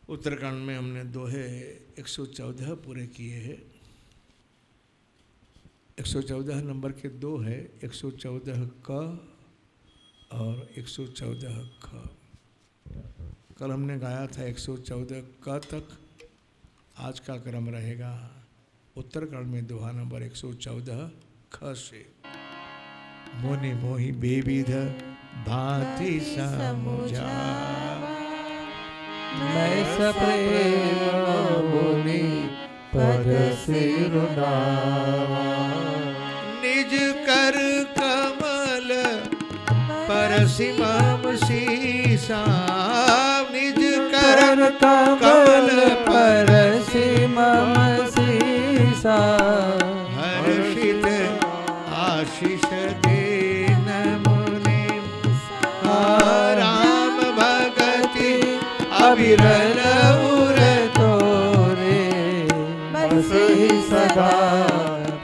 उत्तराखंड में हमने दोहे 114 पूरे किए हैं। 114 नंबर के दो है, 114 क और 114 ख। कल हमने गाया था 114 क तक। आज का क्रम रहेगा उत्तराखंड में दोहा नंबर 114 ख से। मोनि मोहि बेविध भांति समुझा, मैं सप्रेम मुनि पद सिरुनावा। निज कर कमल परसि मम सीसा, निज कर कमल परसि मम सीसा। हर्षित आशीष दीन मुनि, राम भगति अविरल उर तोरे। बसे सदा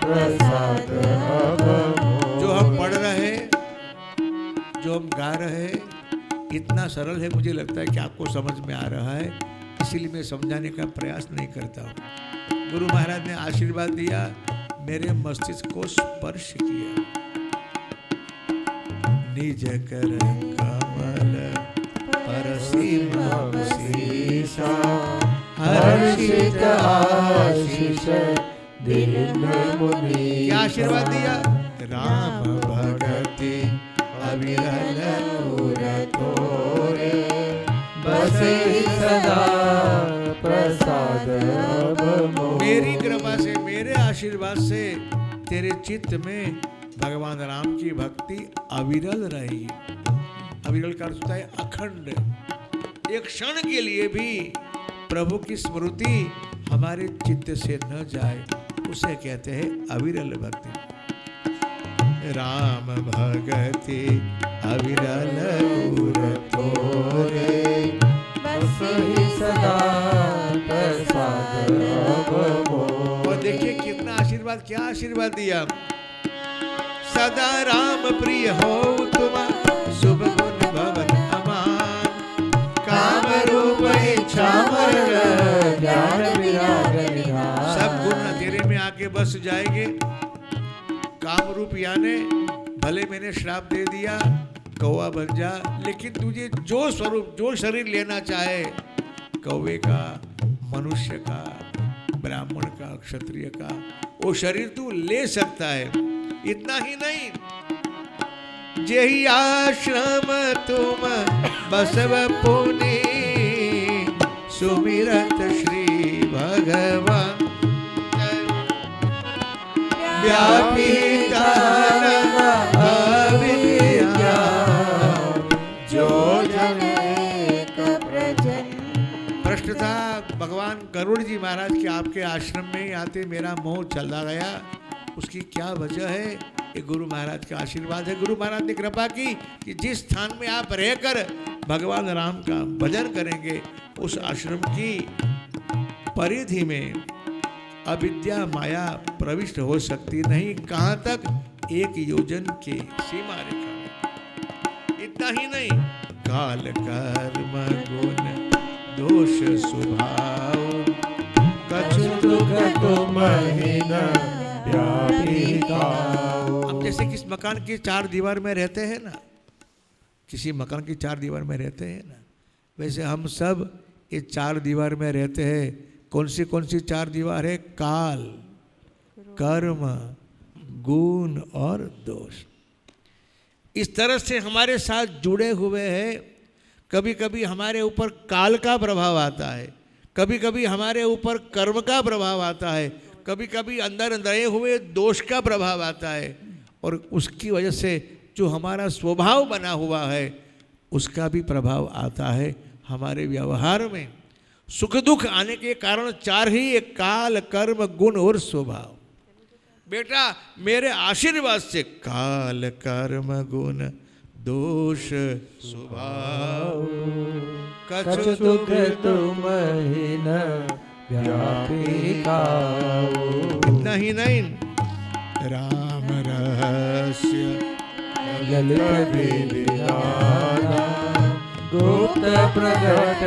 प्रसाद अब मोरे। जो हम पढ़ रहे, जो हम गा रहे, इतना सरल है, मुझे लगता है कि आपको समझ में आ रहा है, इसीलिए मैं समझाने का प्रयास नहीं करता हूँ। गुरु महाराज ने आशीर्वाद दिया, मेरे मस्तिष्क को स्पर्श किया। निज कर कमल परसि मम सीसा, हर्षित आशीष दीन मुनि। क्या आशीर्वाद दिया? राम भगति अविरल उर तोरे। बसे सदा प्रसाद अब मोरे। मेरी कृपा से, मेरे आशीर्वाद से तेरे चित्त में भगवान राम की भक्ति अविरल रहेगी। अविरल का अर्थ होता है अखंड। एक क्षण के लिए भी प्रभु की स्मृति हमारे चित्त से न जाए, उसे कहते हैं अविरल भक्ति। राम भगति अविरल उर तोरे। बसे सदा प्रसाद अब मोरे। और देखिए कितना आशीर्वाद, क्या आशीर्वाद दिया। सदा राम प्रिय हो तुम, शुभ गुण भवन अमान। काम रूप इच्छा मरण, ज्ञान विराग निधान। सब गुण तेरे में आके बस जाएंगे। काम रूप यानी भले मैंने श्राप दे दिया, कौवा बन जा, लेकिन तुझे जो स्वरूप, जो शरीर लेना चाहे, कौवे का, मनुष्य का, ब्राह्मण का, क्षत्रिय का, वो शरीर तू ले सकता है। इतना ही नहीं, जेहि आश्रम तुम बसव पुनि, सुमिरत श्री भगवान। व्यापी तारण अविद्या, जो जन एक प्रजन। प्रश्न था भगवान गरुड़ जी महाराज के आपके आश्रम में ही आते मेरा मोह चला गया, उसकी क्या वजह है? ये गुरु महाराज का आशीर्वाद है। गुरु महाराज ने कृपा की कि जिस स्थान में आप रहकर भगवान राम का भजन करेंगे, उस आश्रम की परिधि में अविद्या माया प्रविष्ट हो सकती नहीं। कहाँ तक? 1 योजन के सीमा रेखा। इतना ही नहीं, काल कर्म गुण दोष स्वभाव, कछु दुख तुमहि न व्यापी काऊ। अब जैसे किस मकान की 4 दीवार में रहते हैं ना, किसी मकान की 4 दीवार में रहते हैं ना, वैसे हम सब ये 4 दीवार में रहते हैं। कौन सी 4 दीवार है? काल, कर्म, गुण और दोष। इस तरह से हमारे साथ जुड़े हुए हैं। कभी कभी हमारे ऊपर काल का प्रभाव आता है, कभी कभी हमारे ऊपर कर्म का प्रभाव आता है, कभी कभी अंदर अंदर हुए दोष का प्रभाव आता है, और उसकी वजह से जो हमारा स्वभाव बना हुआ है उसका भी प्रभाव आता है हमारे व्यवहार में। सुख दुख आने के कारण 4 ही, एक काल, कर्म, गुण और स्वभाव। बेटा मेरे आशीर्वाद से काल, कर्म, गुण, दोष, स्वभाव, कछु दुख तुमहि न व्यापी काऊ। नहीं नहीं, राम रहस्य ललित विधाना, गुप्त प्रकट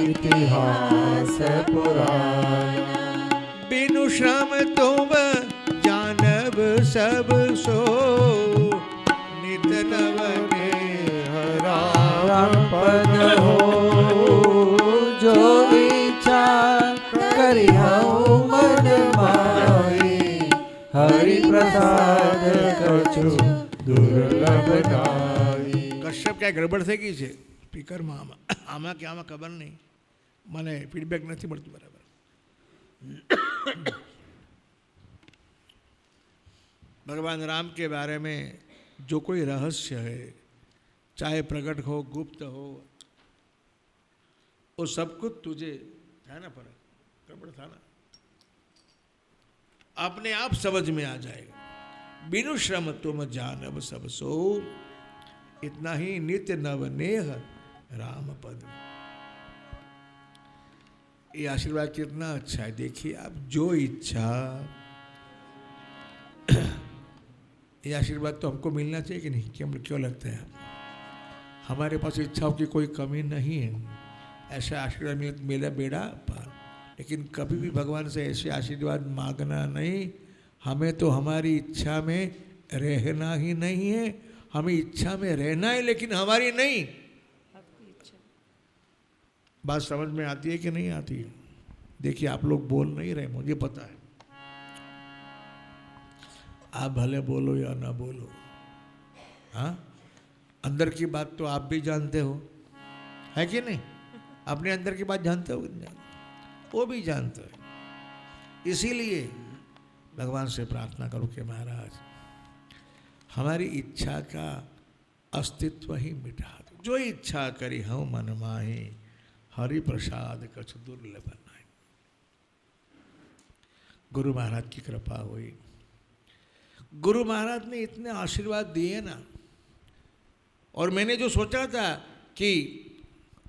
इति इतिहास पुराना। बिनु श्रम तुम जानब सब सो, नित नव नेह राम पद हो, जो इच्छा करी हूँ मन माही, हरि प्रसाद कछु दुर्लभ नाई। કશ્યપ ક્યાંય ગડબડ થઈ ગઈ છે સ્પીકરમાં? આમાં કે આમાં ખબર નહીં, મને ફીડબેક નથી મળતું બરાબર. भगवान राम के बारे में जो कोई रहस्य है, चाहे प्रकट हो गुप्त हो, वो सब कुछ तुझे था ना, पर गड़बड़ था ना, अपने आप समझ में आ जाएगा. बिनु श्रम तुम जानब सब सो, इतना ही नित्य नव नेह राम पद. ये आशीर्वाद कितना अच्छा है. देखिए आप, जो इच्छा, ये आशीर्वाद तो हमको मिलना चाहिए कि नहीं? क्यों लगता है? हमारे पास इच्छाओं की कोई कमी नहीं है, ऐसा आशीर्वाद मिला बेड़ा पार. लेकिन कभी भी भगवान से ऐसे आशीर्वाद मांगना नहीं. हमें तो हमारी इच्छा में रहना ही नहीं है. हमें इच्छा में रहना है, लेकिन हमारी नहीं. बात समझ में आती है कि नहीं आती है? देखिए आप लोग बोल नहीं रहे, मुझे पता है. आप भले बोलो या ना बोलो, हाँ, अंदर की बात तो आप भी जानते हो, है कि नहीं? अपने अंदर की बात जानते हो, वो भी जानते हो. इसीलिए भगवान से प्रार्थना करो कि महाराज हमारी इच्छा का अस्तित्व ही मिटा दो. जो इच्छा करी हूँ मन माही, हरि प्रसाद कछु दुर्लभ नाई. गुरु महाराज की कृपा हुई. गुरु महाराज ने इतने आशीर्वाद दिए ना, और मैंने जो सोचा था कि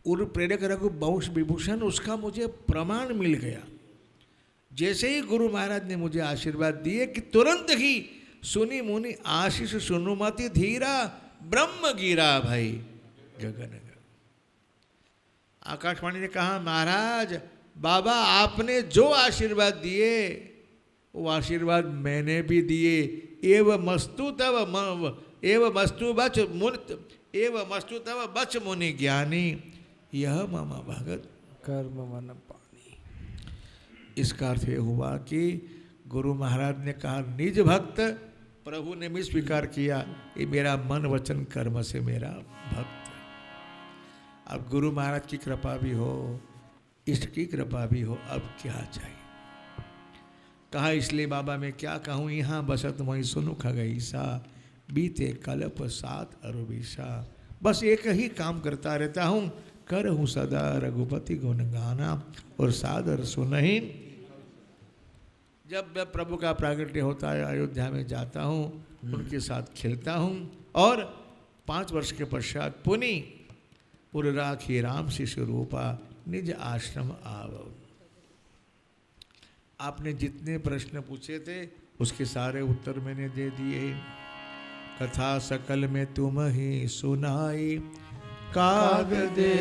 उर प्रेरक रघु वंश विभूषण, उसका मुझे प्रमाण मिल गया. जैसे ही गुरु महाराज ने मुझे आशीर्वाद दिए कि तुरंत ही सुनी मुनि आशीष सुनुमति धीरा, ब्रह्म गिरा भाई गगन. आकाशवाणी ने कहा, महाराज बाबा आपने जो आशीर्वाद दिए वो आशीर्वाद मैंने भी दिए. एव मस्तु तव बच मुनि ज्ञानी, यह मम भगत कर्म मन पानी. इसका अर्थ यह हुआ कि गुरु महाराज ने कहा निज भक्त, प्रभु ने भी स्वीकार किया, ये मेरा मन वचन कर्म से मेरा भक्त. अब गुरु महाराज की कृपा भी हो, इष्ट की कृपा भी हो, अब क्या चाहिए? कहा इसलिए बाबा मैं क्या कहूँ, यहाँ बसत मोहि सुनु खगईसा, बीते कल्प सात अरुबीसा. बस एक ही काम करता रहता हूँ, कर हूँ सदा रघुपति गुण गाना, और सादर सुनहि. जब प्रभु का प्रागट्य होता है, अयोध्या में जाता हूँ, उनके साथ खेलता हूँ, और 5 वर्ष के पश्चात पुनि पुर राखी राम शिशु रूपा, निज आश्रम आव. आपने जितने प्रश्न पूछे थे उसके सारे उत्तर मैंने दे दिए. कथा सकल में तुम ही सुनाई, काग दे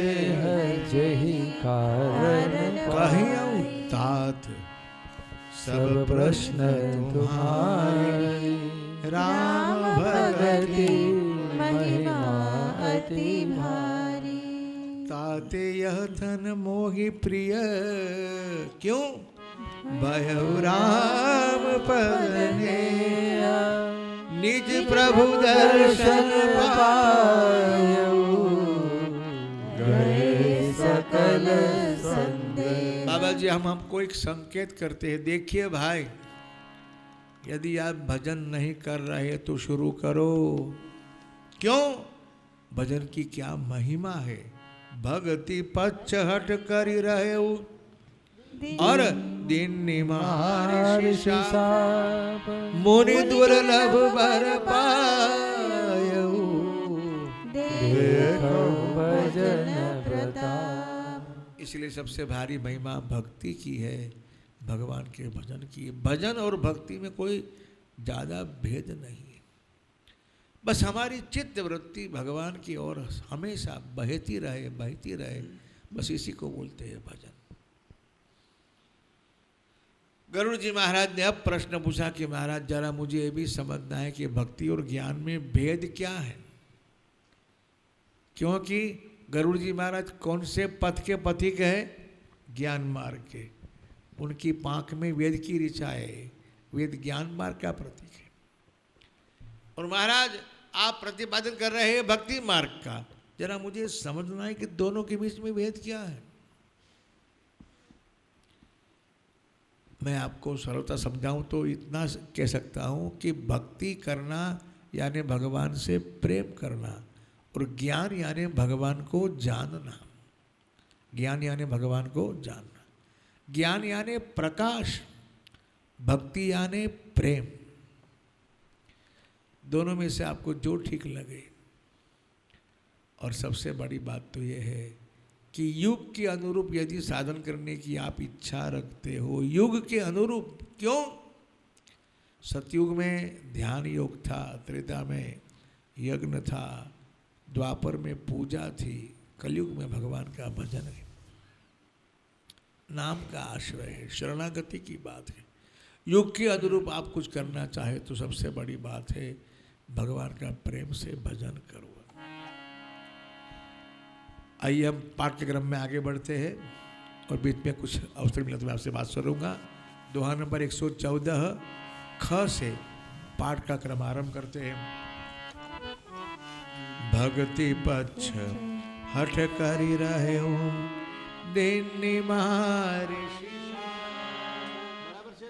जही कारण कहियौ तात, सब प्रश्न तुम्हारे. राम भगति महिमा अति भारी, ताते यह थन मोहि प्रिय, क्यों भयउ राम पदने, निज प्रभु दर्शन पायउ, गए सकल संदेह. बाबा जी हम हमको एक संकेत करते हैं. देखिए भाई, यदि आप भजन नहीं कर रहे तो शुरू करो. क्यों? भजन की क्या महिमा है. भक्ति पच्छ हट कर रहे हो, और दिन निमार मुनि दुर्लभ बर पायउ, देखो भजन प्रताप. इसलिए सबसे भारी महिमा भक्ति की है, भगवान के भजन की. भजन और भक्ति में कोई ज़्यादा भेद नहीं है. बस हमारी चित्त वृत्ति भगवान की ओर हमेशा बहती रहे, बस इसी को बोलते हैं भजन। गरुड़ जी महाराज ने अब प्रश्न पूछा कि महाराज जरा मुझे ये भी समझना है कि भक्ति और ज्ञान में भेद क्या है, क्योंकि गरुड़ जी महाराज कौन से पथ के पथिक है? ज्ञान मार्ग के। उनकी पांख में वेद की ऋचा है, वेद ज्ञान मार्ग का प्रतीक है। और महाराज आप प्रतिपादन कर रहे हैं भक्ति मार्ग का, जरा मुझे समझना है कि दोनों के बीच में भेद क्या है। मैं आपको सरलता समझाऊं तो इतना कह सकता हूं कि भक्ति करना यानी भगवान से प्रेम करना, और ज्ञान यानी भगवान को जानना। ज्ञान यानी भगवान को जानना, ज्ञान यानी प्रकाश, भक्ति यानी प्रेम। दोनों में से आपको जो ठीक लगे। और सबसे बड़ी बात तो यह है कि युग के अनुरूप यदि साधन करने की आप इच्छा रखते हो, युग के अनुरूप, क्यों? सतयुग में ध्यान योग था, त्रेता में यज्ञ था, द्वापर में पूजा थी, कलयुग में भगवान का भजन है, नाम का आश्रय है, शरणागति की बात है। युग के अनुरूप आप कुछ करना चाहे तो सबसे बड़ी बात है भगवान का प्रेम से भजन करो। आइए हम पाठ्यक्रम में आगे बढ़ते हैं, और बीच में कुछ अवसर मिला तो मैं आपसे बात करूँगा। दोहा नंबर 114 ख से पाठ का क्रम आरंभ करते हैं। भक्ति पक्ष हठ करी रहे हूँ दिन मारे,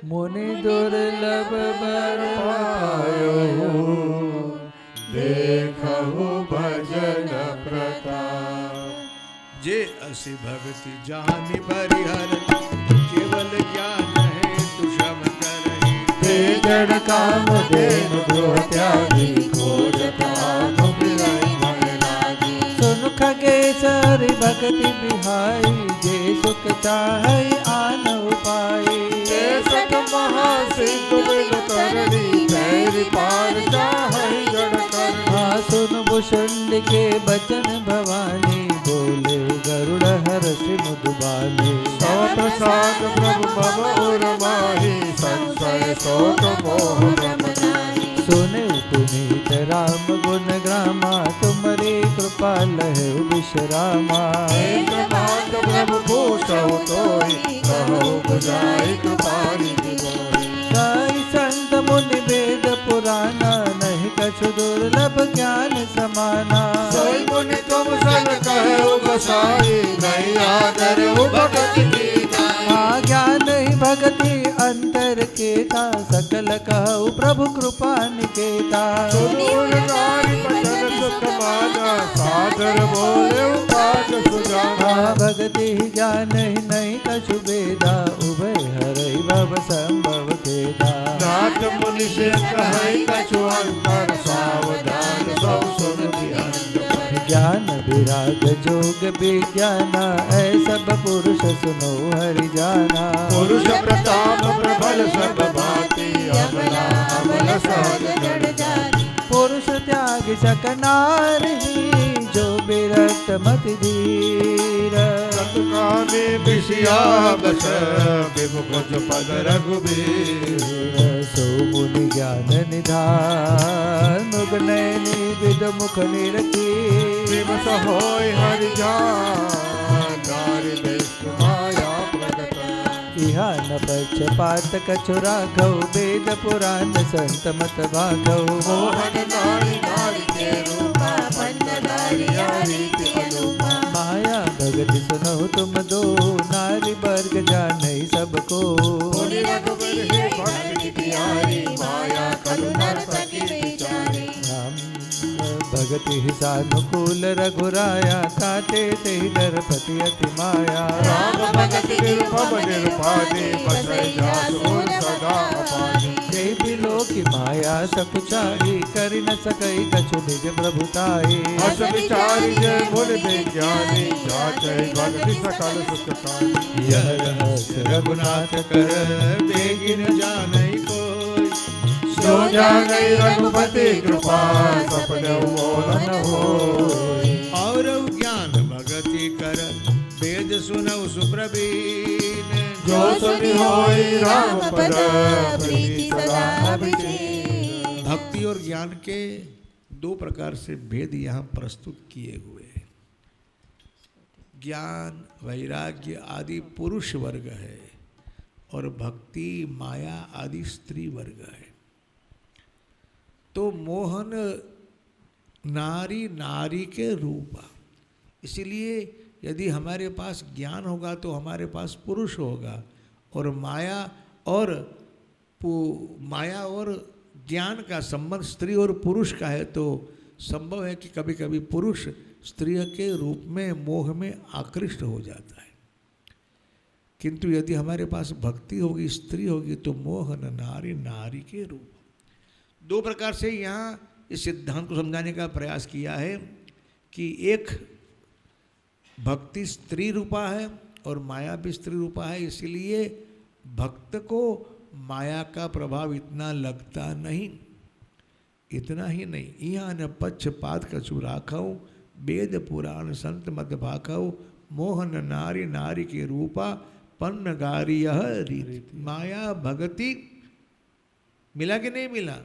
मुनि दुर्लभ बर पायो, देखहु भजन प्रताप। जे असी भक्ति जानि परिहर, केवल ज्ञान है तु श्रम करहि। ते जड़ काम देन द्रोह त्यागी, खोजत आत्म बिरहि मन लागी। सुन खगेश्वरी भक्ति बिहाई, जे सुख चाहै आन उपाय। ते सत महासिद्ध बिन करनी, पैरि पार चाहै जड़ करनी। सुन भुषुंड के बचन भवानी, बोले गरुड़ हर्षि मुदबाले। सौ प्रसाद प्रभु मम और माही, संशय शोक मोह भ्रम नाही। सुने पुनीत राम गुण ग्रामा, तुम्हारी कृपा लहु विश्रामा। एक बात प्रभु पूछहु तोई, कहो बुझाई कृपारि दिगोई। साई संत मुनि वेद पुराना, नहीं कछु दुर्लभ ज्ञान समाना। सोई मुनि तुम सन कहो गोसाई, नहीं आदर भक्ति की नाई। ज्ञान नहीं भक्ति अंतर केता, सकल कहु प्रभु कृपा निकेता। सुनूरकारी बचन सुख माना, सादर बोले काज सुजाना। भक्ति ज्ञान नहीं कछु बेदा, उभय हरहि भव संभव केदा। नाथ मुनि से कहै कछु अंतर, सावधान सौ सुन ध्यान। ज्ञान विराग जोग विज्ञाना, ऐ सब पुरुष सुनो हरि जाना। पुरुष प्रताप प्रबल सब भांति, अबला अबल सहज जड़ जाति। पुरुष त्याग सक नारी, जो विरक्त मति धीर। सतकाने विषया बस, विमुख पद रघुबीर। सो मुनि ज्ञान निधान, मुग नैनी विद मुख निरखी। विमस होय हरि जान, नारी विष्णु माया प्रगट। इहा न पक्षपात कछु राघव, वेद पुराण संत मत भागव। मोहन नारी नारी के रूपा, पंचधारी रीति अनुपा। माया भगति सुनहु तुम दो, नारी वर्ग जानई सबको। भक्ति प्यारी, माया करुणा सखी विचारी। भगति सानुकूल रघुराया, ताते ते नरपति अति माया। राम भगति निरुपम निरुपाधि, बसै जासुर सदा अपाधि। जय बिलो की माया सकुचारी, करि न सकई कछु निज प्रभुताई। अस विचारी जय मुनि विज्ञानी, जाचै भक्ति सकल सुख पाई। यह रहस्य रघुनाथ कर, बेगिन जानई कोई। सो जानई रघुपति कृपा, सपने मोल न होय। और ज्ञान भगति कर, वेद सुनऊ सुप्रवीण। जो सुनि होई राम पद प्रीति सदा अभिचेन। भक्ति और ज्ञान के दो प्रकार से भेद यहाँ प्रस्तुत किए हुए हैं। ज्ञान वैराग्य आदि पुरुष वर्ग है और भक्ति माया आदि स्त्री वर्ग है। तो मोहन नारी नारी के रूप, इसलिए यदि हमारे पास ज्ञान होगा तो हमारे पास पुरुष होगा, और माया और ज्ञान का संबंध स्त्री और पुरुष का है, तो संभव है कि कभी कभी पुरुष स्त्री के रूप में मोह में आकृष्ट हो जाता है। किंतु यदि हमारे पास भक्ति होगी, स्त्री होगी, तो मोहन नारी नारी के रूप। दो प्रकार से यहाँ इस सिद्धांत को समझाने का प्रयास किया है कि एक भक्ति स्त्री रूपा है और माया भी स्त्री रूपा है, इसलिए भक्त को माया का प्रभाव इतना लगता नहीं। इतना ही नहीं, यहाँ न पक्षपात कछु राखऊ, वेद पुराण संत मत भाखऊ, मोहन नारी नारी के रूपा, पन्न गारी यह रीति। माया भगति मिला कि नहीं मिला?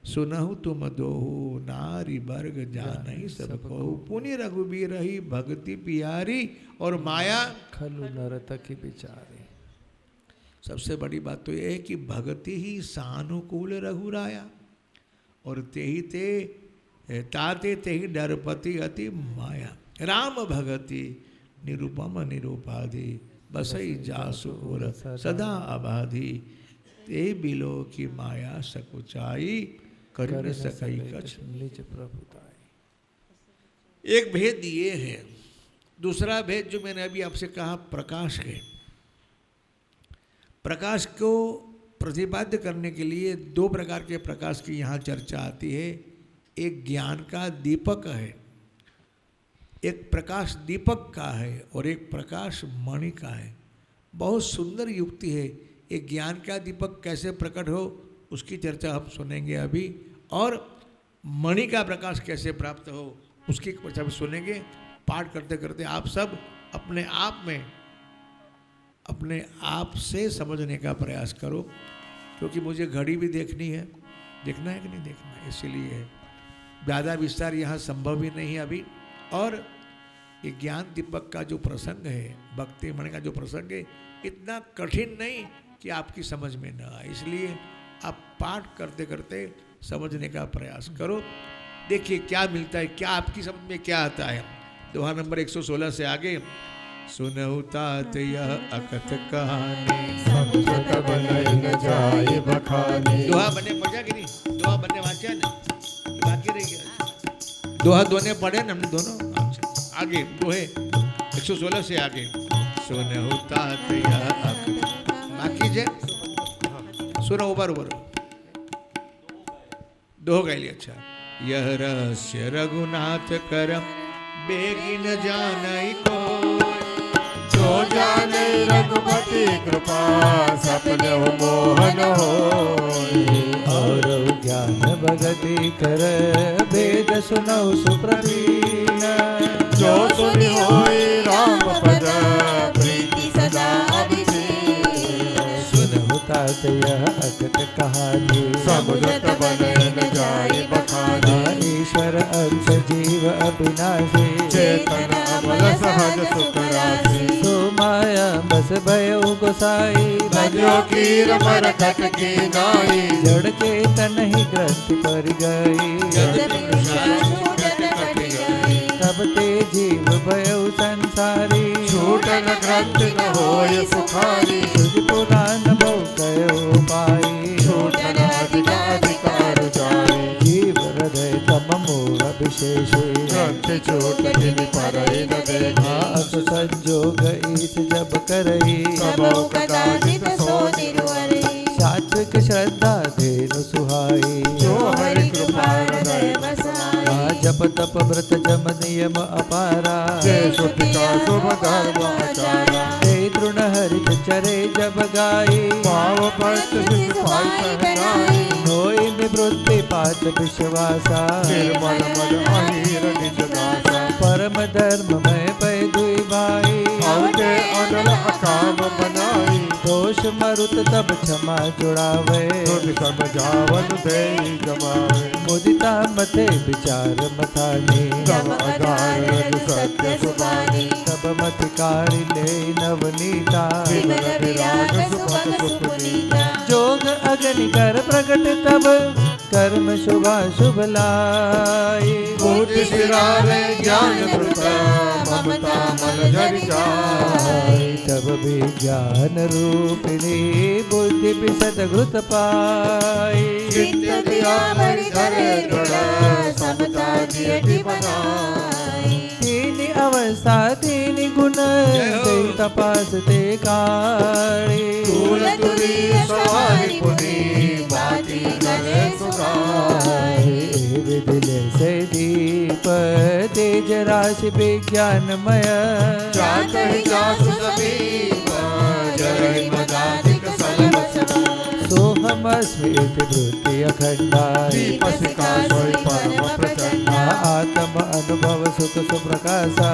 सुनहु तुम दोहु नारी वर्ग जानहि सब कहु, पुनि रघुबीर रही भक्ति पियारी, और माया खलु नरतकी बिचारी। सबसे बड़ी बात तो यह है कि भक्ति ही सानुकूल रघुराया, और ताते ते ही डरपति अति माया। राम भगति निरुपम निरूपाधि, बसई जासु और सदा अबाधि, ते बिलो की माया सकुचाई, कर सकई कछ निज प्रभुताई। एक भेद ये है। दूसरा भेद जो मैंने अभी आपसे कहा प्रकाश है। प्रकाश को प्रतिपाद्य करने के लिए दो प्रकार के प्रकाश की यहाँ चर्चा आती है। एक ज्ञान का दीपक है, एक प्रकाश दीपक का है, और एक प्रकाश मणि का है। बहुत सुंदर युक्ति है। एक ज्ञान का दीपक कैसे प्रकट हो उसकी चर्चा हम सुनेंगे अभी, और मणि का प्रकाश कैसे प्राप्त हो उसकी चर्चा भी सुनेंगे। पाठ करते करते आप सब अपने आप से समझने का प्रयास करो, क्योंकि मुझे घड़ी भी देखनी है। देखना है कि नहीं देखना है, इसलिए ज़्यादा विस्तार यहाँ संभव ही नहीं है अभी। और ये ज्ञान दीपक का जो प्रसंग है, भक्ति मणि का जो प्रसंग है, इतना कठिन नहीं कि आपकी समझ में न आए, इसलिए आप पाठ करते करते समझने का प्रयास करो। देखिए क्या मिलता है, क्या आपकी समझ में क्या आता है। दोहा नंबर 116 से आगे। सुनहु तात यह अकथ कहानी, संत बनई न जाए बखानी। दोहा बने पढ़ा कि नहीं? दोहा बने वाचा नहीं, बाकी रह गया। दोहा दोने पढ़े ना हमने दोनों। अच्छा आगे दोहे 116 से आगे। सुनहु तात यह अकथ, बाकी जे सुनो उबर दो गैली। अच्छा। यह रहस्य रघुनाथ करम, बेगिन जानई को, जो जाने रघुपति कृपा, सपने मोहन होई। और ज्ञान भगति कर, वेद सुनऊ सुप्रवीण। जो सुनि होई राम पद, प्रीति सदा अभिचेन। सुनहु तात यह अकथ कहानी, समुद्र बनई न जाए बखानी। ईश्वर अंश जीव अविनाशी, चेतन अमल सहज सुख राशि। तो माया बस भयो गोसाई, भजो कीर मर खट की नाई। जड़ चेतन ही ग्रंथि पर गई, तब ते जीव भयो संसारी। छूटन ग्रंथि न होय सुखारी, तुझ पुराण बहु कयो पाई। छूटन अधिकार जाए, जीव हृदय तम मोह विशेष। ग्रंथि छूट दिन पर न देखा, अस संजोग ईस जब करई। कबो कदाचित सो निर्वरी, सात्विक श्रद्धा धेनु सुहाई। जो हरि कृपा हृदय बसाई, जप तप व्रत जम नियम अपारा। जय शुद्धि का शुभ धर्म आचारा, ते तृण हरित चरे जब गाई। पाव पत पाई सहनाई, नोई निवृत्ति पात विश्वासा। निर्मल मद अहिर निज दासा, परम धर्म में पै दुई भाई आवते अनल अकाम बनाई दोष मरुत तब क्षमा जुड़ावे दुर्ग सब जावन दे जमावे मुदिता मथे विचार मथाने तब आधार रज सत्य सुबानी तब मतिकारी ले नवनीता विमल विराग सुपद सुपुनीता जोग अग्नि कर प्रकट तब कर्म शुभा शुभ लाई बुद्धि सिरावे ज्ञान द्रुत ममता मल जरि जाय तब विज्ञान रूपिणी बुद्धि विशद घृत पाई चित्त दिया बरि धरे दृढ़ समता दियति बनाई तीन अवस्था तीन गुण ते तपास ते काढ़े दूर दूरी सवारी पुनी बाती करे सुगाई विदिले से दीप तेज राशि विज्ञानमय जात ही जासु समीप जय मदाधिक सलवसम सोहमस्मि इति वृत्ति अखंडा दीपशिखा सोई परम प्रचंडा आत्म अनुभव सुख सुप्रकाशा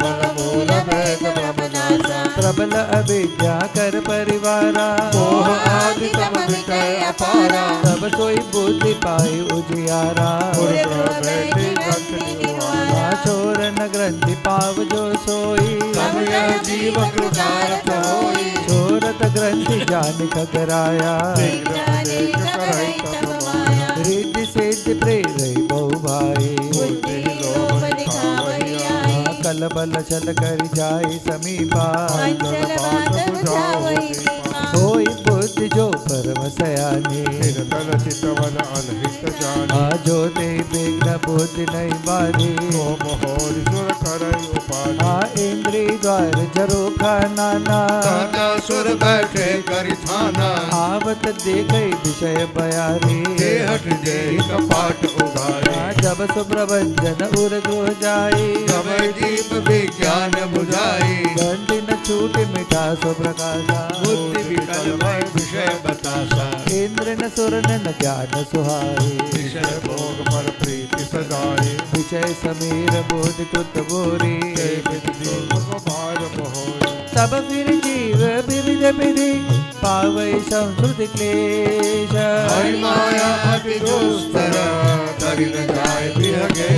बल मूल वेद ब्रह्मनासा प्रबल अविद्या कर परिवारा मोह आदि तम विटय अपारा तब सोई बुद्धि पाई उजियारा पुर बैठे ग्रंथ निवारा छोर न ग्रंथि पाव जो सोई तब यह जीव कृतार्थ होई छोरत ग्रंथि जान खगराया विग्रह देख करई तब माया रिद्धि सिद्धि प्रेरई बहु भाई बुद्धि लोभ दिखावई आई कल बल छल कर जाय समीपा अंचल बात बुझावई होई बुद्धि जो परम सयानी निरतल चितवन अनहित जानी आजो ते विघ्न बुद्धि नहीं बारी ओम होरि सुर करई उपाधि आ इंद्री द्वार जरो नाना दाता सुर बैठे करि थाना आवत देखई विषय बयारी ते हट जेहि कपाट उघारे जब सुप्रभंजन उर गृह जाई तब दीप विज्ञान बुझाई घंटी न छूट मिठा सुप्रकाशा बुद्धि विकल भय विषय बतासा इंद्र न सुर न ज्ञान सुहाई विषय भोग पर प्रीति सजाई विषय समीर बोध कुत बोरी ते विधि दीपक भार बहोरी तब फिर जीव विविध विधि पावै संस्कृति क्लेश हरि माया अति दुस्तर तरि न जाय बिहगे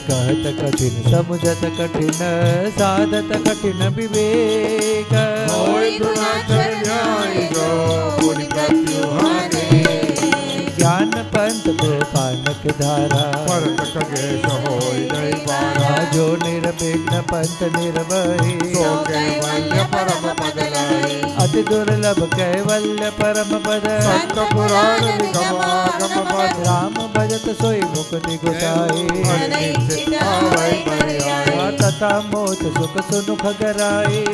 कहत कठिन समुझत कठिन साधत कठिन विवेक होय द्रोणाचल न्याय जो पुनि मृत्यु हानि ज्ञान पंथ गोपानक धारा परत खगेश होय नहीं बारा जो निर्विघ्न पंथ निर्वही सो कैवल्य परम पद लाई अति दुर्लभ कैवल्य परम पद संत पुराण निगमागम पद राम भजत सोई मुक्ति गुसाई अनिश्चित आवै पर्याय तथा मोत सुख सुनुख गराई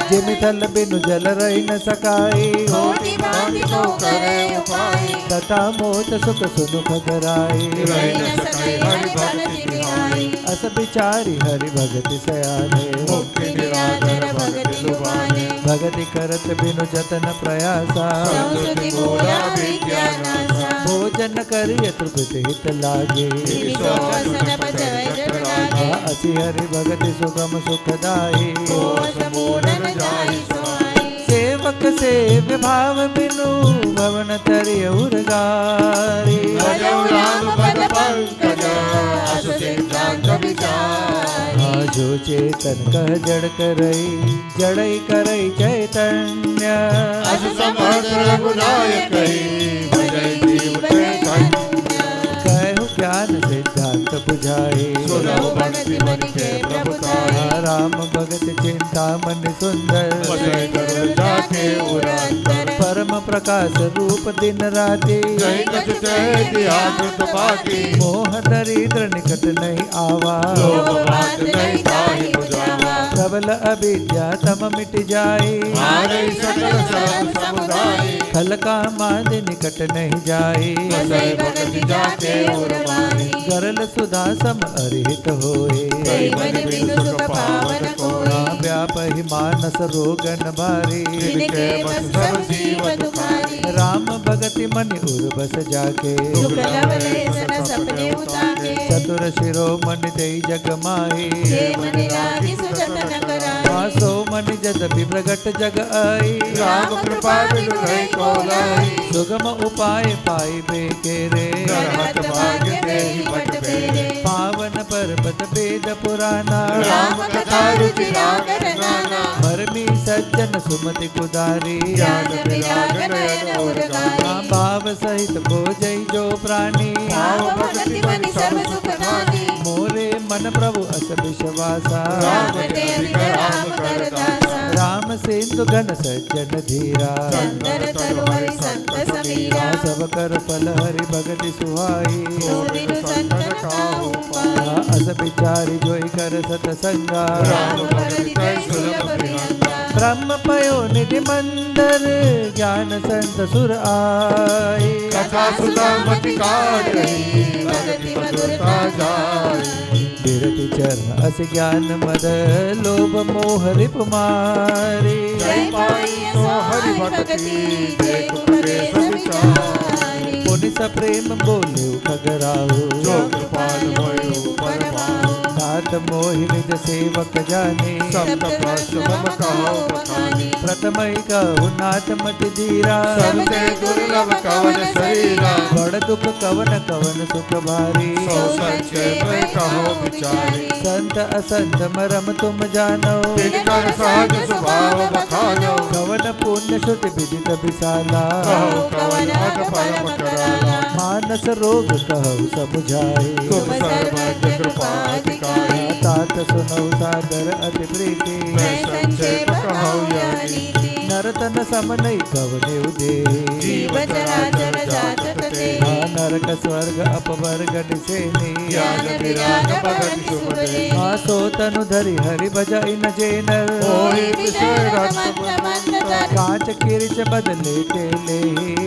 जिमि थल बिनु जल रही न सकाई कोटि भांति को करे उपाय तथा मोत सुख सुनुख गराई रहि न सकै हरि भक्ति निहाई अस विचारी हरि भगति सयाने मुक्ति निराधर भगति लुभाने भगति करत बिनु जतन प्रयासा संस्कृति मूला विज्ञानासा भोजन करिय तृप्ति हित लागे विश्वासन बजय जग लागे असी हरि भगति सुगम सुखदाई कोस मूढ़ न जाहि सोई सेवक सेव्य भाव बिनु भवन तरिय उर्गारी भजौ राम पद पंकज अस सिद्धांत विचार जो चेतन कह जड़ करई जड़ई करई चैतन्य अस समर्थ रघुनायक भजय जीव ते धन्य कहु ज्ञान सिद्धांत बुझाए सुनौ भक्ति मन के प्रभुताई राम भगत चिंता मन सुंदर बसै गरुड़ जाके उर अंतर परम प्रकाश रूप दिन राति जय कछ चह दिया कृत बाकी मोह दरिद्र निकट नहीं आवा लोभ बात नहीं ताहि बुझावा प्रबल अविद्या तम मिट जाए हारै सकल सर्व समुदाय खल का माद निकट नहीं जाए बसै भगति जाके उर माही गरल सुधा सम अरहित होए कई मन बिनु सुख पावन कोई व्याप ही मानस रोगन भारी जिनके बस सब जीव दुखारी राम भगति मन उर बस जाके दुख लव लेसन सपने उताके सब सुर शिरोमणि तेई जग माही जे मन लागी सुजत न कराई आसो मन जदपि प्रगट जग आई राम कृपा बिनु नहीं को लाई सुगम उपाय पाई बेकेरे करहत भाग्य देहि पट फेरे पावन पर्वत वेद पुराना राम कथा रुचि रागर नाना मरमी सज्जन सुमति कुदारी ज्ञान विराग नयन और गारी भाव सहित भोजई जो प्राणी भाव भक्ति मनि सर्व सुख दानी मोरे मन प्रभु अस विश्वासा राम देवी राम कर दासा राम सिंधु घन सज्जन धीरा चंदन तरु हरि संत समीरा सब कर फल हरि भगति सुहाई सो बिनु संतन काहू पाई अस विचारी जोई कर सतसंगा राम भगति तै सुलभ प्रियंका ब्रह्म पयो निधि मंदर ज्ञान संत सुर आए कथा सुधा मति काढ़ी भगति मधुरता जाई विरति चरण अस ज्ञान मद लोभ मोह रिप मारे जय पाई सो हरि भक्ति देख प्रदेश विचारी पुनि प्रेम बोले खगराओ जो कृपाल होयो परमाओ नाथ मोहि निज सेवक जाने सप्त प्रश्न मम कहो बखानी प्रथमई कहु नाथ मति धीरा सबसे दुर्लभ कवन शरीरा बड़ दुख कवन कवन सुख भारी सो संक्षेप कहो विचारी संत असंत मरम तुम जानो तिनकर सहज स्वभाव बखानो कवन पुण्य श्रुति विदित विशाला कहो कवन अग परम कराला मानस रोग कहु सब जाए तुम सर्वज्ञ कृपाधिकारी तात सुनौ सादर अति प्रीति मैं संक्षेप कहो या नीति नरतन समनई कवने उदे जीव चराचर जात ते नरक स्वर्ग अपवर्ग निसेनी ज्ञान विराग भगति शुभ दे आसो तनु धरि हरि भजई न जेनर होई विषय रस मंद तर कांच किरिच बदले तेले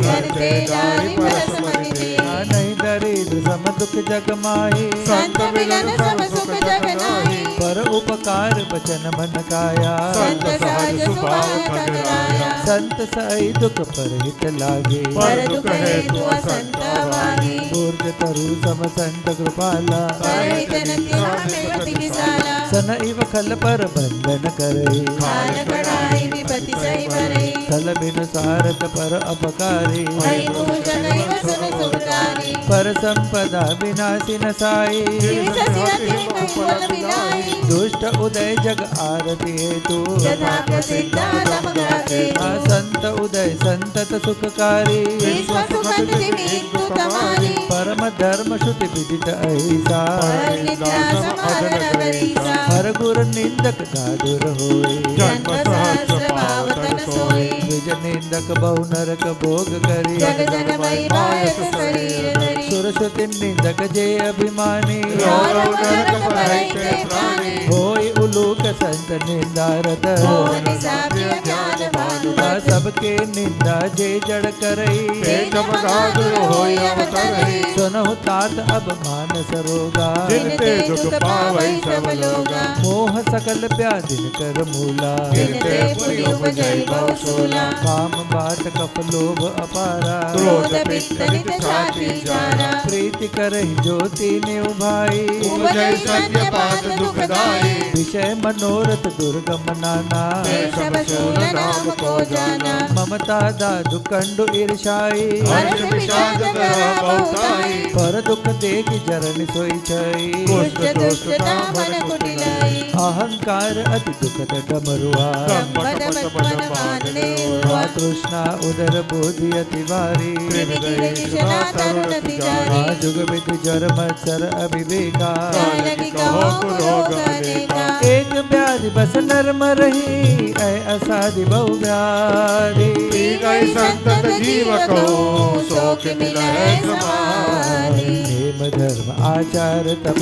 करते दारी परस मनि दे नहीं दरिद्र सम दुख जग माही संत मिलन सब सुख जग नाही पर उपकार बचन मन काया संत सहज स्वभाव खगराया संत सई दुख पर हित लागे पर दुख है तू असंत वाणी दूर्ज तरु सम संत कृपाला करे जनक हमें पति विशाला सन इव खल पर बंधन करे काल कड़ाई विपति सही भरे खल बिन सारत पर अपकारी हरि पूजन वसन सुखकारी पर संपदा विनाशी न साई विससी अति फल मिलाई दुष्ट उदय जग आरती हेतु यथा प्रसिद्ध आदम गाते संत उदय संतत सुखकारी विश्व सुखद दिमितु तमारी परम धर्म श्रुति विदित अहिसा पर निद्रा सम अदन गरीसा हर गुर निंदक दादुर होए जन्म सहस्र पावतन सोए द्विज निंदक बहु नरक भोग करी जग जन मई मायस शरीर धरी सुर श्रुति निंदक जे अभिमानी रो रो नरक भय ते प्राणी होय उलूक संत निंदारत हो निसाप्य ज्ञान भानुमत सबके निंदा जे जड़ करई ते जब गादुर होय अवतरहि सुनहु तात अब मानस रोगा जिन ते दुख पावै सब लोगा मोह सकल व्याधिन कर मूला जिन ते पुरि उपजै बहु शूला काम बाट कप लोभ अपारा क्रोध पित्त नित छाती जारा प्रीति करहि ज्योति ने उभाई उपजै सत्य पात दुखदाई विषय मनोरथ दुर्गम नाना ते सब शूल नाम को जाना ममता दादु कंडु ईर्षाई हर्ष विषाद करह बहुताई पर दुख देख जरन सोई छई कुष्ठ दुष्टता मन कुटिलाई अहंकार अति दुखद डमरुआ संपट पट मन मानने उर्वा तृष्णा उदर बोधि अति भारी त्रिविधि कृष्णा तरुण तिजारी जुग विधि जर मत्सर अभिवेका कालकि कहो कुरोग अनेका एक व्याधि बस नर्म रही ऐ असाधि बहु व्याधि पी गई संतत जीव कहो शोक मिलह समारी नेम धर्म आचार तब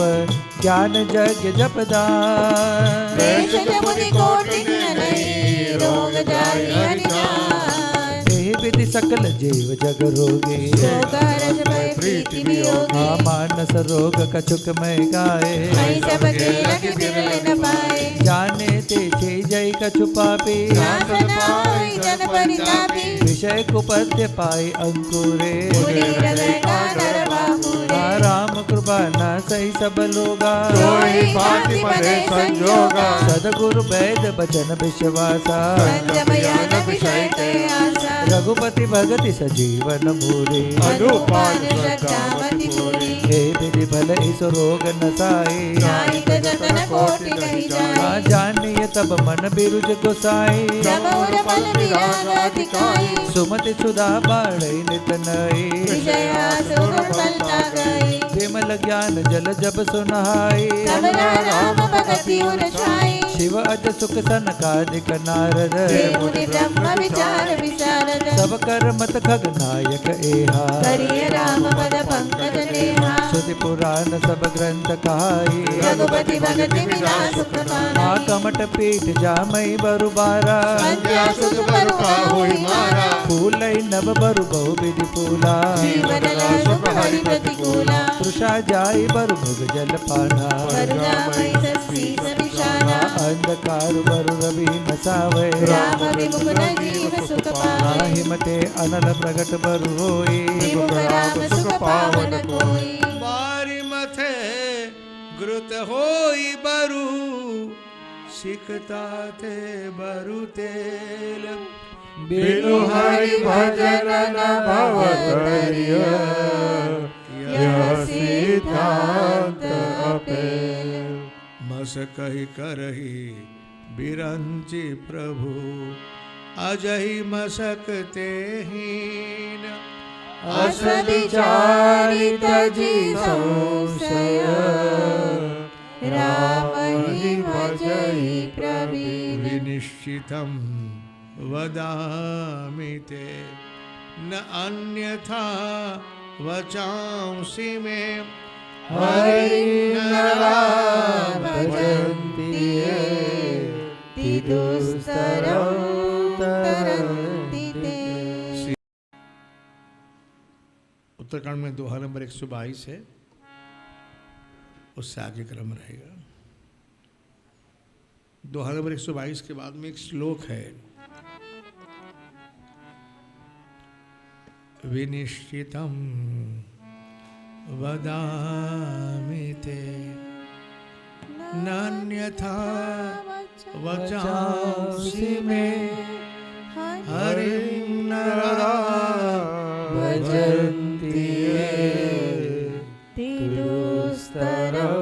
ज्ञान यज्ञ जपदान देश मुनि कोटि नहीं रोग जाय हरिजान विधि सकल जीव जग रोगे शोक हर्ष भय प्रीति वियोगी मानस रोग कछुक में गाए हरि सब खेलक बिरल न पाए जाने ते छे जय कछु पापी नासन पाई जन परितापी विषय कुपद्य पाई अंकुरे मुनि हृदय का नर बाहु बाहुरे राम कृपा ना सही सब लोगा सोई भांति मने संजोगा सदगुरु वैद बचन विश्वासा संयम ज्ञान विषय ते आशा रघुपति भगति सजीवन भूरे अनुपान श्रद्धामति पूरी हे विधि भल इस रोग नसाए नाहित जतन कोटि नहीं जाए जानिए तब मन बिरुज गोसाई जब उर बल विराग अधिकाई सुमति सुधा बाढ़ नित नई विजय आसुर बलता गई विमल ज्ञान जल जब सुनहाई तब राम भगति उर छाई शिव अज सुख सनकादिक नारद हे मुनि ब्रह्म विचार विशारद सब कर मत खग नायक एहा करिय राम पद पंकज नेहा श्रुति पुराण सब ग्रंथ कहाई रघुपति भगति बिना सुख पाना कमट पीठ जामई बरु बारा संध्या सुख बरु होई मारा फूल नभ बरु बहु विधि फूला जीवन लय सुख हरि प्रतिकूला तृषा जाई बरु मृग जल पाना वरदामय सस्सी सविशाला अंधकार बरु रवि नसावे राम विमुख न जीव सुख पाए हिमते अनल प्रगट बरु होई विमुख राम सुख पावन कोई बारी मथे ग्रुत होई बरु सिकता थे बरु तेल बिनु हरि भजन न भवतरिय यह सिद्धांत अपेल मस कही करही बिरंची प्रभु अजहि मसकते हीन अस विचारित जी संशय राम ही भजहि प्रवीण विनिश्चितं वदामि ते न अन्यथा वचांसि मे हरि नरा भजन्ति ये तिदुस्तरं तरन्ति ते उत्तरकांड में दोहा नंबर 122 है, उससे आगे क्रम रहेगा। दोहा नंबर 122 के बाद में एक श्लोक है, विनिश्चितं वदामि ते नान्यथा वचांसि मे हरिं नरा भजन्ति ये तिदुस्तरं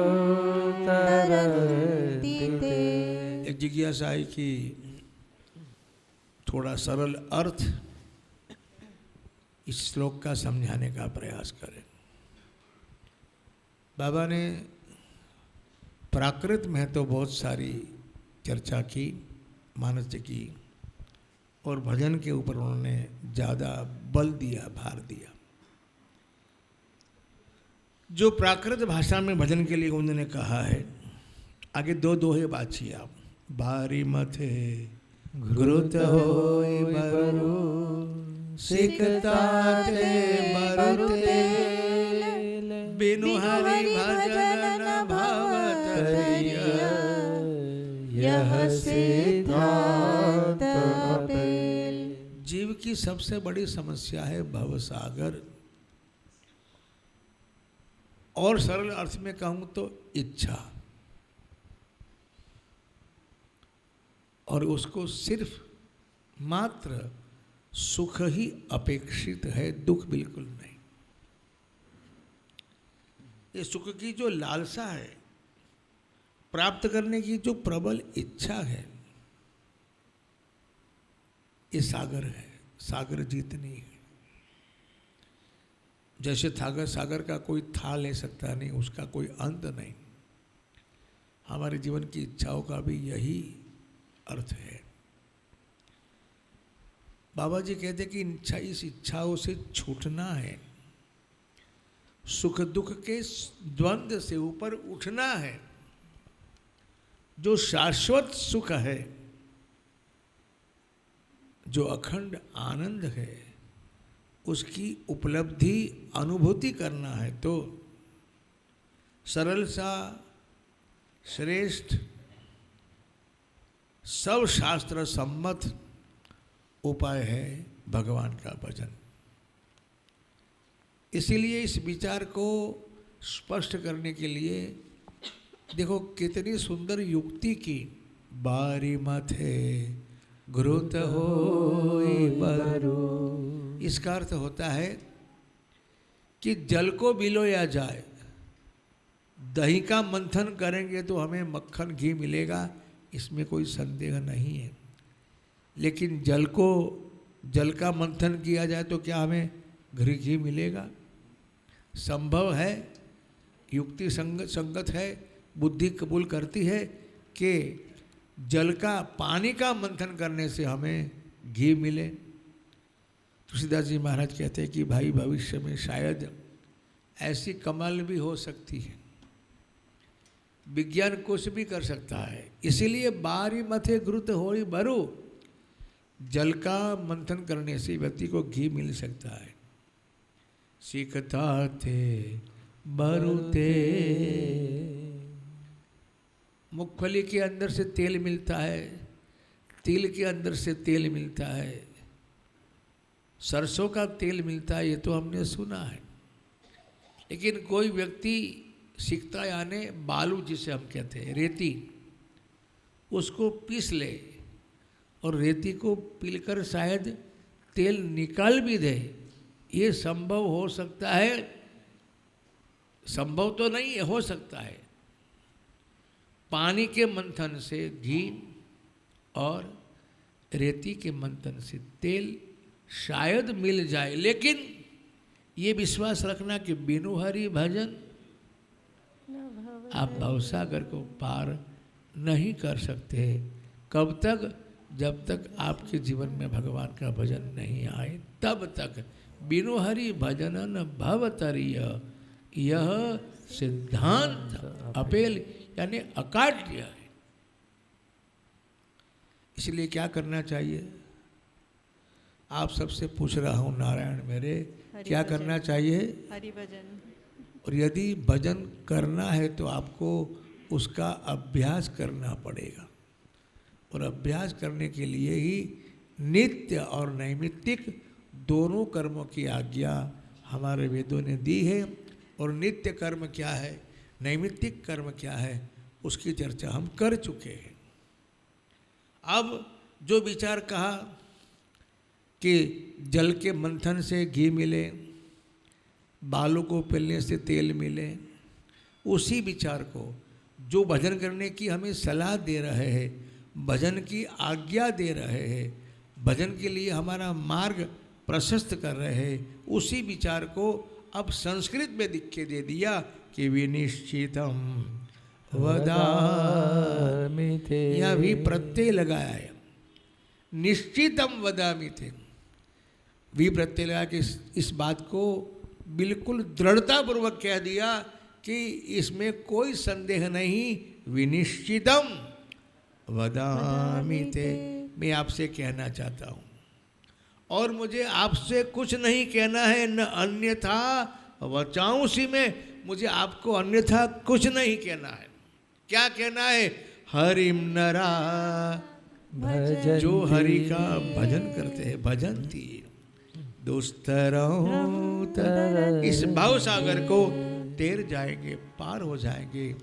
तरन्ति ते एक जिज्ञासा है कि थोड़ा सरल अर्थ इस श्लोक का समझाने का प्रयास करें। बाबा ने प्राकृत में तो बहुत सारी चर्चा की, मानस की, और भजन के ऊपर उन्होंने ज़्यादा बल दिया, भार दिया। जो प्राकृत भाषा में भजन के लिए उन्होंने कहा है, आगे दो दोहे बाछिए आप। बारी मथे गुरुत होय बरु सिकता ते बरु तेल बिनु हरि भजन न भावत रिय यह सिद्धांत अपेल। जीव की सबसे बड़ी समस्या है भवसागर, और सरल अर्थ में कहूं तो इच्छा, और उसको सिर्फ मात्र सुख ही अपेक्षित है, दुख बिल्कुल नहीं। ये सुख की जो लालसा है, प्राप्त करने की जो प्रबल इच्छा है, ये सागर है, सागर जीतनी है। जैसे सागर का कोई था ले सकता नहीं, उसका कोई अंत नहीं, हमारे जीवन की इच्छाओं का भी यही अर्थ है। बाबा जी कहते कि इस इच्छाओं से छूटना है, सुख दुख के द्वंद्व से ऊपर उठना है। जो शाश्वत सुख है, जो अखंड आनंद है, उसकी उपलब्धि अनुभूति करना है तो सरल सा श्रेष्ठ सब शास्त्र सम्मत उपाय है भगवान का भजन। इसीलिए इस विचार को स्पष्ट करने के लिए देखो कितनी सुंदर युक्ति की। बारी माथे घृत होई बरु, इसका अर्थ होता है कि जल को बिलोया जाए, दही का मंथन करेंगे तो हमें मक्खन घी मिलेगा, इसमें कोई संदेह नहीं है। लेकिन जल का मंथन किया जाए तो क्या हमें घी मिलेगा? संभव है, युक्ति संगत है, बुद्धि कबूल करती है कि पानी का मंथन करने से हमें घी मिले। तुलसीदास जी महाराज कहते हैं कि भाई भविष्य में शायद ऐसी कमाल भी हो सकती है, विज्ञान कुछ भी कर सकता है। इसीलिए बारी मथे घृत होई बरु, जल का मंथन करने से व्यक्ति को घी मिल सकता है। सीखता थे बरुते, मूंगफली के अंदर से तेल मिलता है, तिल के अंदर से तेल मिलता है, सरसों का तेल मिलता है, ये तो हमने सुना है। लेकिन कोई व्यक्ति सीखता यानी बालू जिसे हम कहते हैं, रेती, उसको पीस ले और रेती को पीलकर शायद तेल निकाल भी दे, ये संभव हो सकता है? संभव तो नहीं है, हो सकता है। पानी के मंथन से घी और रेती के मंथन से तेल शायद मिल जाए, लेकिन ये विश्वास रखना कि बिनु हरि भजन आप भवसागर को पार नहीं कर सकते। कब तक? जब तक आपके जीवन में भगवान का भजन नहीं आए, तब तक। बिनु हरि भजनन भवतरीय, यह सिद्धांत अपेल यानी अकाट्य है। इसलिए क्या करना चाहिए? आप सबसे पूछ रहा हूँ नारायण मेरे, क्या करना चाहिए? हरि भजन। और यदि भजन करना है तो आपको उसका अभ्यास करना पड़ेगा, और अभ्यास करने के लिए ही नित्य और नैमित्तिक दोनों कर्मों की आज्ञा हमारे वेदों ने दी है। और नित्य कर्म क्या है, नैमित्तिक कर्म क्या है, उसकी चर्चा हम कर चुके हैं। अब जो विचार कहा कि जल के मंथन से घी मिले, बालू को पीलने से तेल मिले, उसी विचार को जो भजन करने की हमें सलाह दे रहे हैं, भजन की आज्ञा दे रहे हैं, भजन के लिए हमारा मार्ग प्रशस्त कर रहे हैं, उसी विचार को अब संस्कृत में लिख के दे दिया कि विनिश्चितम वदामि थे। यहाँ भी प्रत्यय लगाया है, निश्चितम वदामि थे, भी प्रत्यय लगा के इस बात को बिल्कुल दृढ़तापूर्वक कह दिया कि इसमें कोई संदेह नहीं। विनिश्चितम वदामि थे, मैं आपसे कहना चाहता हूँ, और मुझे आपसे कुछ नहीं कहना है, न अन्यथा वचांसी में, मुझे आपको अन्यथा कुछ नहीं कहना है। क्या कहना है? हरिम नरा, जो हरि का भजन करते हैं, भजंती दुस्तरों तर, इस भाव सागर को तैर जाएंगे, पार हो जाएंगे।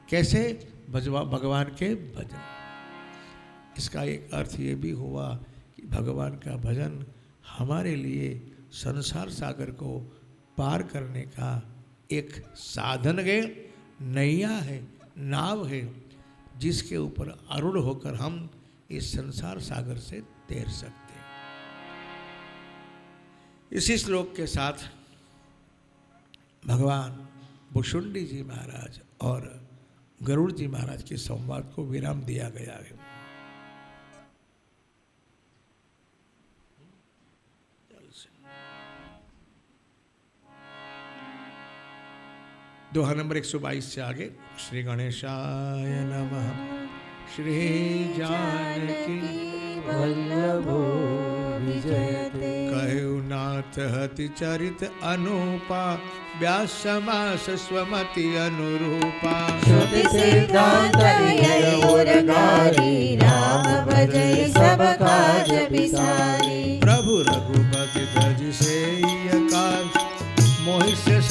कैसे? भगवान के भजन। इसका एक अर्थ ये भी हुआ कि भगवान का भजन हमारे लिए संसार सागर को पार करने का एक साधन है, नैया है, नाव है, जिसके ऊपर आरूढ़ होकर हम इस संसार सागर से तैर सकते हैं। इसी श्लोक के साथ भगवान भुषुंडी जी महाराज और गरुड़ जी महाराज के संवाद को विराम दिया गया है। दोहा नंबर 122 से आगे। श्री गणेशाय नमः। श्री जानकी वल्लभो विजयते। कहु नाथ हति चरित अनुपा, व्यास समास स्वमति अनुरूपा। श्रुति सिद्धांत उरगारी, राम भजय सब काज बिसारी। प्रभु रघुपति तज सेई अकाल,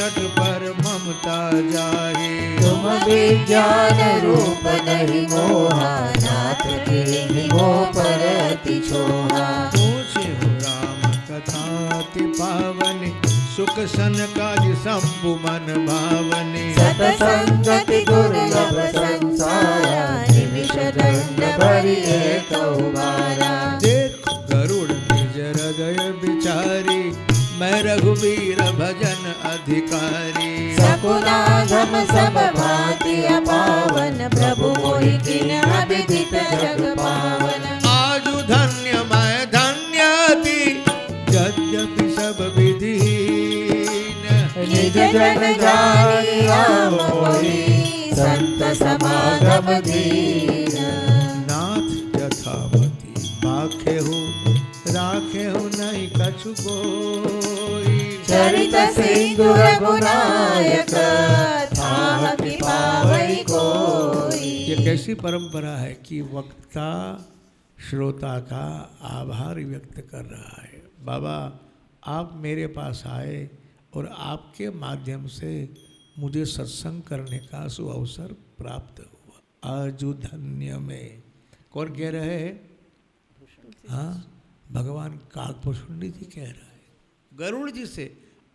तट पर ममता जाहे। तुम विज्ञान रूप नहीं मोहा, नाथ के मोह पर अति छोहा। पूछे हो राम कथा अति पावनी, सुख सन काज शंभु मन भावनी। सतसंगति दुर्लभ संसारा, निमिष दंड भरिए कौबारा। देख गरुड़ निज हृदय विचारी, मैं रघुवीर भजन अधिकारी। सकुनागम सब भांति अपावन, प्रभु मोहि किन अविदित जग पावन। आजु धन्य मैं धन्यति, यद्यपि सब विधिहीन। निज जन जानिया मोहि, संत समागम दीन। नाथ यथामति बाखे हो, राखे हो नहीं कछु कोई। चरित सिंधु रघुनायक, थाह पावई कोई। ये कैसी परंपरा है कि वक्ता श्रोता का आभार व्यक्त कर रहा है। बाबा आप मेरे पास आए और आपके माध्यम से मुझे सत्संग करने का सुअवसर प्राप्त हुआ। आजु धन्य में कौन कह रहे हैं? हाँ, भगवान काकभूषुंडी जी कह रहा है गरुड़ जी से।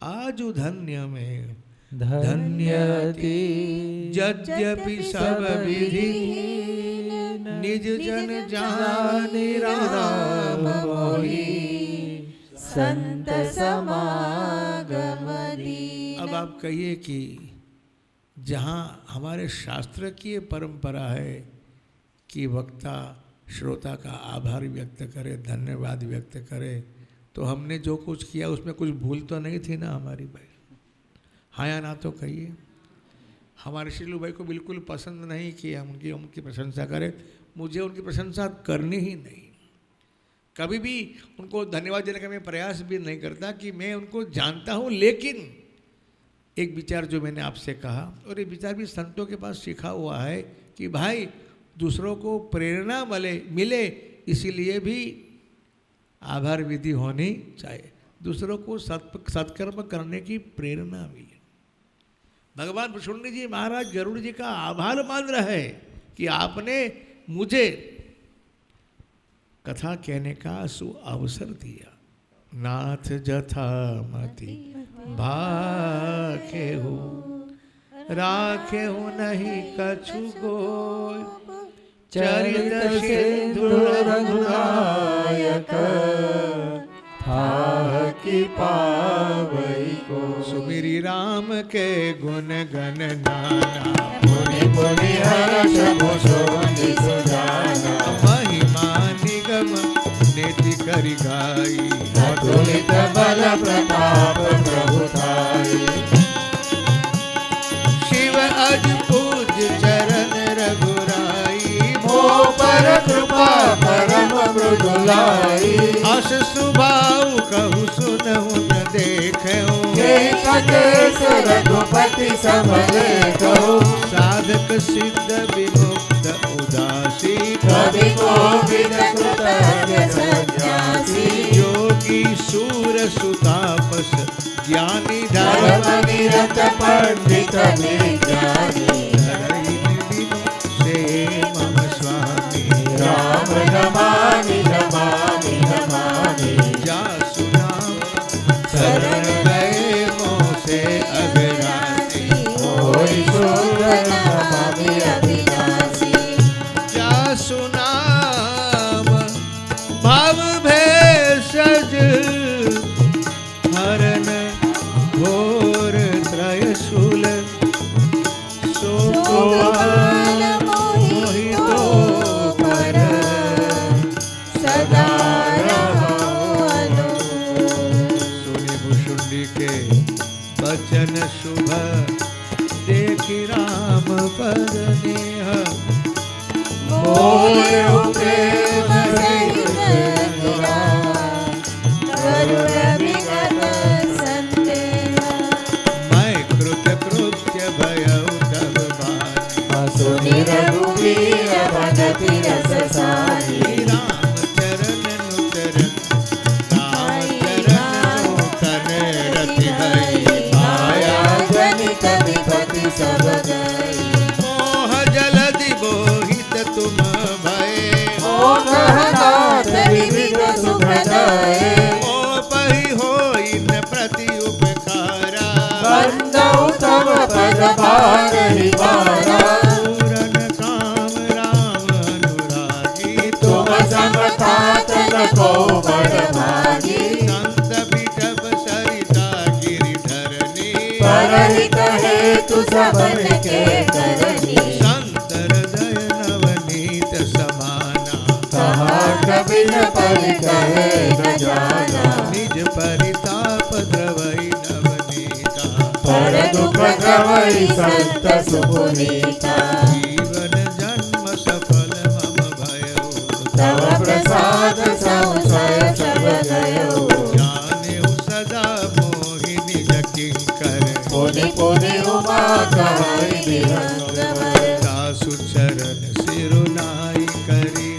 आजु धन्य में धन्यति यद्यपि सब विधि, निज जन जाने राम मोहि। संत समागम दीन। अब आप कहिए कि जहाँ हमारे शास्त्र की ये परंपरा है कि वक्ता श्रोता का आभार व्यक्त करे, धन्यवाद व्यक्त करे, तो हमने जो कुछ किया उसमें कुछ भूल तो नहीं थी ना हमारी भाई? हाँ या ना तो कहिए। हमारे शीलू भाई को बिल्कुल पसंद नहीं कि हम उनकी प्रशंसा करें। मुझे उनकी प्रशंसा करनी ही नहीं, कभी भी उनको धन्यवाद देने का मैं प्रयास भी नहीं करता कि मैं उनको जानता हूँ। लेकिन एक विचार जो मैंने आपसे कहा, और ये विचार भी संतों के पास सीखा हुआ है कि भाई दूसरों को प्रेरणा मिले, इसीलिए भी आभार विधि होनी चाहिए। दूसरों को सत्कर्म करने की प्रेरणा मिले। भगवान भूषुंडी जी महाराज गरुड़ जी का आभार मान रहे कि आपने मुझे कथा कहने का सुअवसर दिया। नाथ जथामति भाखे हो, राखे हो नहीं कछु कोय। चरित सिंधु रघुनायक, थाह पावई को। सुमिरी राम के गुण गण नाना, मुनि मुनि हर्ष भूषुंडी सुजाना। महिमा निगम नेति करि गाई, अतुलित बल प्रताप प्रभु थाई। शिव अज पूज चरण रघुराई, मोह पर कृपा परम मृदुलाई। अस सुभाऊ कहु सुनहु न देखहु, कटेश रघुपति समले कहु। साधक सिद्ध विमुक्त उदासी, कवि गोविंद कृतज्ञ सन्यासी। योगी सूर सुतापस ज्ञानी धर्म धर्म निरत पंडित विज्ञानी। से मम स्वामी, राम नमामि नमामि नमामि। जा सुना शरण गए मोह से अभिलाषी। होई शुद्ध नमामि अविनाशी। जा सुनाम भाव भेषज, हरन घोर त्रयशूल। सो और बार ही बारा पूरन काम राम अनुरागी तुम समता तन को बड़ भागी संत बिटप सरिता गिरिधरनी परहित हेतु सबन के करनी संत हृदय नवनीत समाना कहा कभी न पर कहे न जाना निज परिताप द्रवई नवनीता पर दुख द्रवई संत सुपुनीता जीवन जन्म सफल मम भयो तव प्रसाद संशय सब गयो जानेउ सदा मोहिनी किंकर पुनि पुनि उमा कहई विहंगवर दासु चरण सिरुनाई करी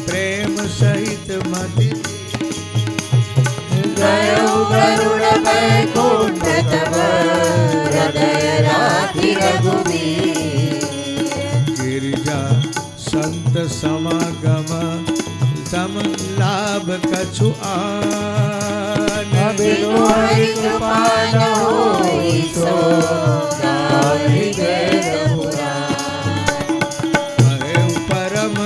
प्रेम सहित मति गयो गरुड़ बैकुंठ तब हृदय राखी रघुवीर गिरिजा संत समागम सम लाभ कछु आन बिनु हरि कृपा न होई सो गाहि वेद पुराण कहेउ परम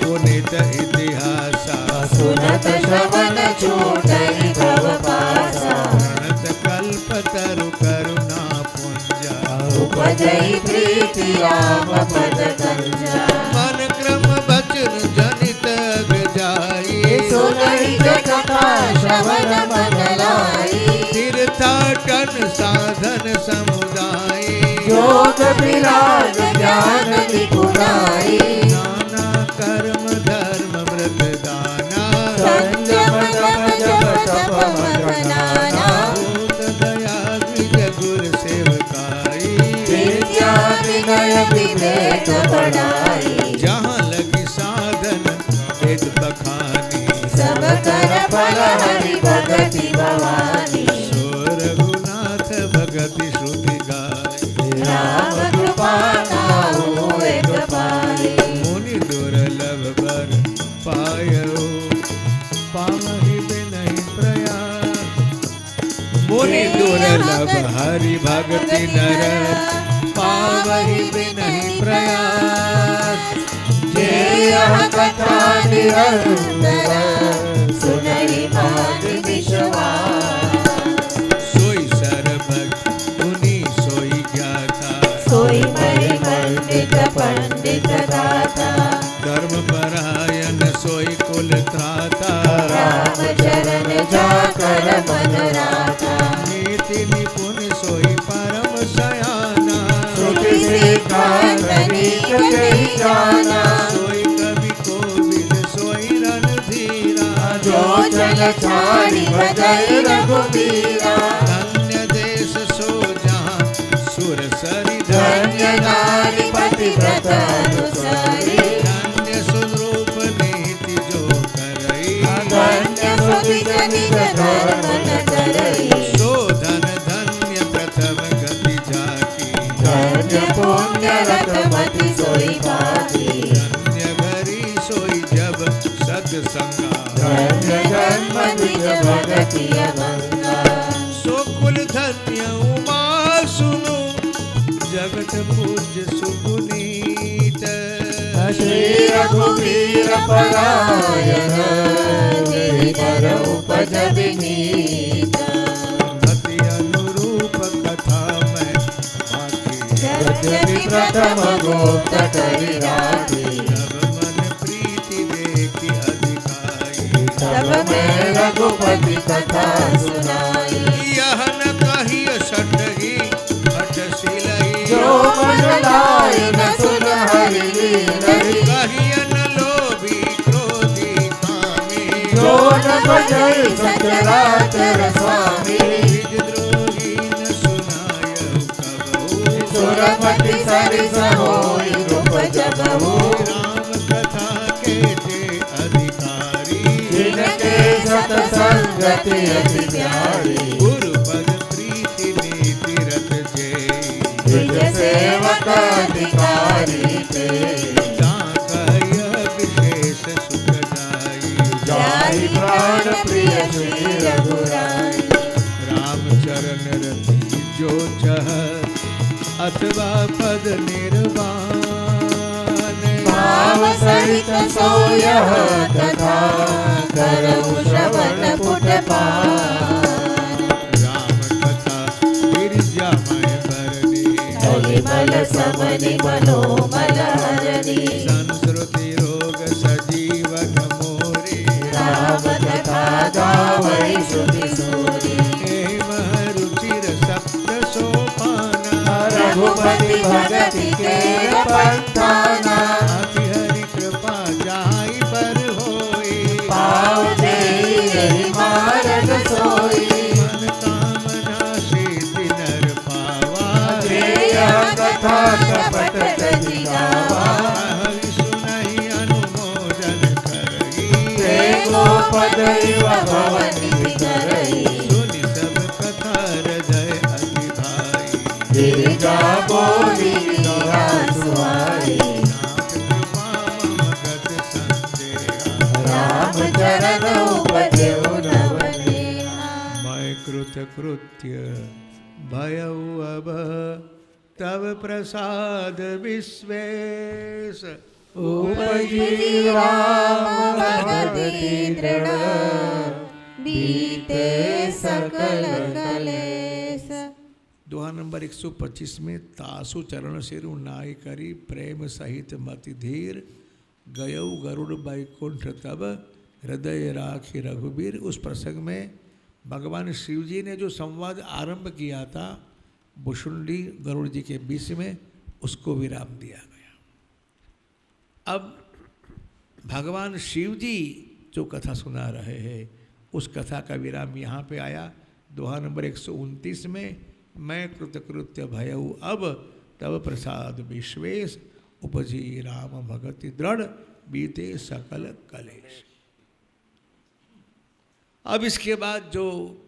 पुनित इतिहासा सुनत श्रवण छूटहि भव पासा प्रणत कल्प तरु करुणा पुंजा उपजहि प्रीति राम पद कंजा मन क्रम बचन जनित जाई सुनहि कथा श्रवण मन लाई तीर्थाटन साधन समुदाय योग विराग ज्ञान निपुणाई नाना कर्म धर्म व्रत दाना संयम जप जप तप मनाना भूत दया विजय गुर सेवकाई विद्या विनय विवेक बढ़ाई जहाँ लगी साधन वेद बखानी सब कर फल हरि भगति भवानी सो रघुनाथ भगति श्रुति गाय राम कृपा काहू एक पाई मुनि दुर्लभ बर पायो पावहि बिनहि प्रयास मुनि दुर्लभ हरि भगति नर पावहि बिनहि प्रयास जे यह कथा निरंतर सुनहि मान विश्वास सोई सर्वभक्त मुनि सोई ज्ञाता सोई परिमंडित पंडित दाता धर्म परायण सोई कुल त्राता राम चरण जाकर मन राता नीति निपुण सोई परम सयाना श्रुति सिद्धांत अनेक कही जाना सोई कवि कोविद सोई रणधीरा जो जल छाड़ी भजई रघुबीरा धन्य देश सो जहाँ सुर सरि धन्य नारी पतिव्रत अनुसारी धन्य सुरूप नीति जो करई धन्य सुविज निज धर्म न करई सो धन धन्य प्रथम गति जाकी धन्य पुण्य रतमति सोई पाती धन्य घरी सोई जब सत्संगा धन्य जन्म निज भगति अभंगा सो कुल धन्य उमा सुनो जगत पूज्य सुपुनीत श्री रघुवीर परायण गिरिधर उपज विनीत मति अनुरूप कथा में बाकी यद्यपि प्रथम गोप्त करि राखी जब मन प्रीति देखी अधिकाई तब मैं रघुपति कथा सुनाई यह न कहिय सटही हठ सिलई जो मन लाय न सुन हरि लीलई कहिय न लोभी क्रोधी कामी जो न भजई सचराचर स्वामी द्रोही न सुनायउ कबहु सुरपति सरिस होई रूप जगहु राम कथा के जे अधिकारी जिनके सतसंगति अति प्यारी गुरु पद प्रीति नीति रत जे निज सेवक अधिकारी ते कह विशेष सुख जाई जाहि प्राण प्रिय श्री रघुराई राम चरण रति जो चह अथवा पद निर्वाण। भाव सहित सोय कथा करऊ श्रवण पुटपान। राम कथा गिरिजामय भरणी मल समनि मनोमल हरणी। संस्कृति रोग सजीवन मोरी राम कथा गावै श्रुति सूरी। रुचिर सप्त सोपाना रघुपति भगति के पंथाना। अति हरि कृपा जाहि पर होई पाव देहि मार्ग सोई। मन कामना सिद्धि नर पावा श्रेय कथा कपट तजि गावा। हरि सुनहि अनुमोदन करई प्रेमो पद इव भवनि करई। सुनि सब कथा हृदय अति भाई गिरिजा बोली गिरिजा सुहाई। नाथ कृपा मगत संदेहा राम चरण उपदेव नव नेहा। मैं कृत कृत्य भयउ अब तब प्रसाद विश्वेश उपजी राम भगति दृढ़ बीते सकल कलेश। दोहा नंबर 125 में तासु चरण सिरु नाय करी प्रेम सहित मति धीर गयऊ गरुड़ बैकुंठ तब हृदय राखी रघुबीर। उस प्रसंग में भगवान शिव जी ने जो संवाद आरंभ किया था भुषुंडी गरुड़ जी के बीच में, उसको विराम दिया गया। अब भगवान शिव जी जो कथा सुना रहे हैं उस कथा का विराम यहाँ पे आया। दोहा नंबर 129 में मैं कृतकृत्य भयऊ अब तब प्रसाद विश्वेश उपजी राम भगति दृढ़ बीते सकल कलेश। अब इसके बाद जो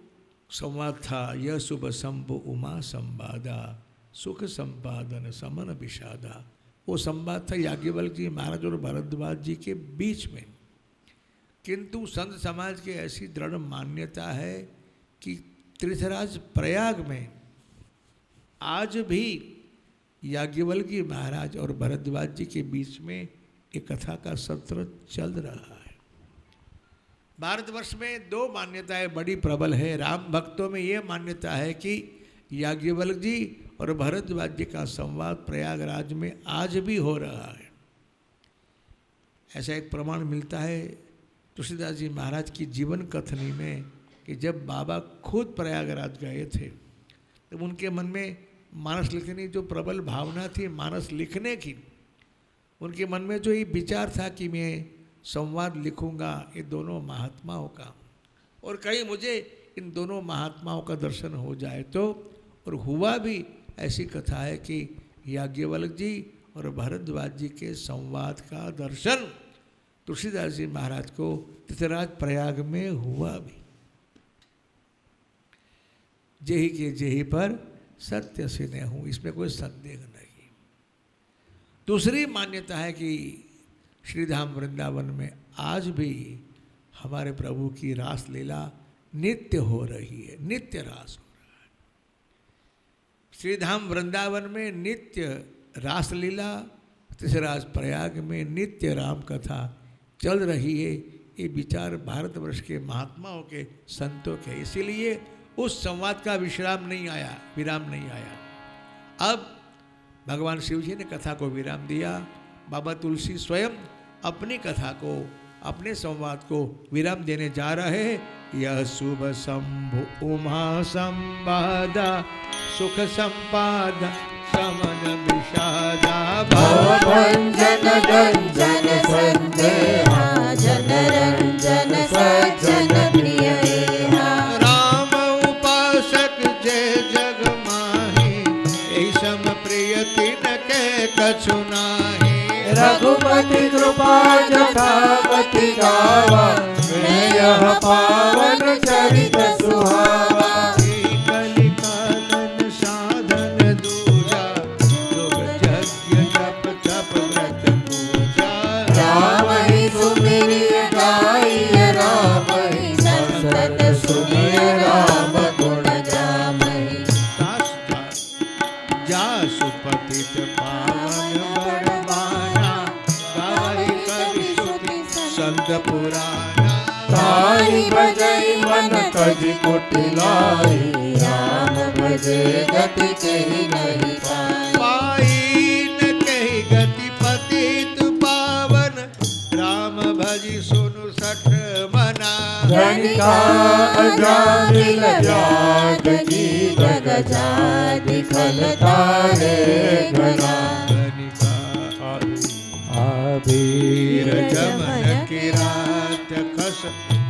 संवाद था यह शुभ संभु उमा संवादा सुख संपादन समन विषादा, वो संवाद था याज्ञवल्क्य जी महाराज और भरद्वाज जी के बीच में। किंतु संत समाज की ऐसी दृढ़ मान्यता है कि तीर्थराज प्रयाग में आज भी याज्ञवल्क्य महाराज और भरद्वाज जी के बीच में एक कथा का सत्र चल रहा है। भारतवर्ष में दो मान्यताएं बड़ी प्रबल है। राम भक्तों में ये मान्यता है कि याज्ञवल्क्य जी और भरद्वाज जी का संवाद प्रयागराज में आज भी हो रहा है। ऐसा एक प्रमाण मिलता है तुलसीदास जी महाराज की जीवन कथनी में कि जब बाबा खुद प्रयागराज गए थे तो उनके मन में मानस लिखने की जो प्रबल भावना थी, मानस लिखने की, उनके मन में जो ये विचार था कि मैं संवाद लिखूंगा ये दोनों महात्माओं का, और कहीं मुझे इन दोनों महात्माओं का दर्शन हो जाए तो। और हुआ भी। ऐसी कथा है कि याज्ञवल्क्य जी और भरद्वाज जी के संवाद का दर्शन तुलसीदास जी महाराज को तीर्थराज प्रयाग में हुआ भी। जेहि के जेहि पर सत्य से न हूँ, इसमें कोई संदेह नहीं। दूसरी मान्यता है कि श्रीधाम वृंदावन में आज भी हमारे प्रभु की रास लीला नित्य हो रही है, नित्य रास हो रहा है। श्रीधाम वृंदावन में नित्य रास लीला, तीर्थराज प्रयाग में नित्य राम कथा चल रही है। ये विचार भारतवर्ष के महात्माओं के, संतों के, इसीलिए उस संवाद का विराम नहीं आया। अब भगवान शिव जी ने कथा को विराम दिया। बाबा तुलसी स्वयं अपनी कथा को, अपने संवाद को विराम देने जा रहे हैं। यह शुभ शंभु उमा संवादा सुख संपादा समन विषादा भवभंजन रंजन संदेहा जन रंजन सज्जन प्रिय एहा। राम उपासक जय जग माही ऐसम प्रिय तिन के कछु नाहि। रघुपति कृपा जथावति गावा मैं यह पावन चरित सुहावा। कलिकानन साधन दूजा योग यज्ञ जप तप व्रत पूजा। राम ही सुमिरिय गाइय राम ही संतत सुनिय राम गुण गामहि। जासु संत पुराना ताहि भजई मन तज कुटिलाई राम भजे गति केहि नहीं पाई पाई न कही गति पतित पावन राम भजी सुनु सठ मना धनिका अजामिल व्याध की जग जाति खल तारे घना वीर जमन किरात खस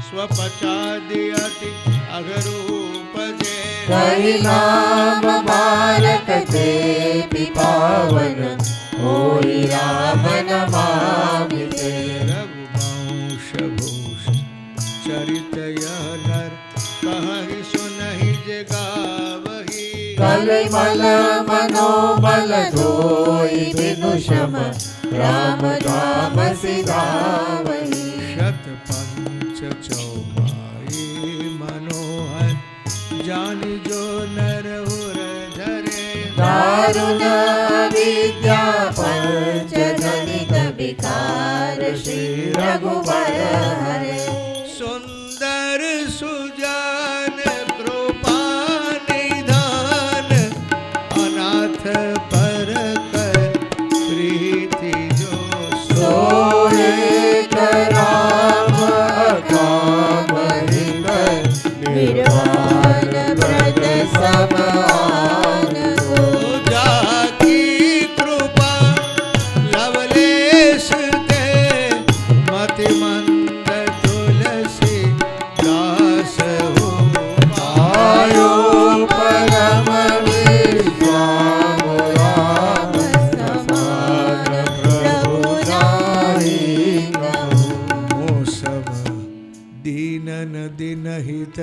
स्वपचादियति अघरूप जे कहि नाम बालक ते पिपावन होई राम नमामिते रघुवंश भूष चरित यह नर कहि सुनहि जे गावहि कल मल मनोबल धोई बिनु शम राम धाम सिधावहि शत पंच चौबाई मनोहर जानि जो नर उर धरे दारुण विद्या पंच जनित विकार श्री रघुबर हरे सुंदर सुजान कृपा निधान अनाथ पर कर प्रीति जो सोए राम अकाम हित निर्वाण ब्रज समान सो जाकी कृपा लवलेश दे मति मंद तुलसी दास हो आयो परम विश्वाम राम समान प्रभु नाहि कहूँ वो सब दीनन दिन हित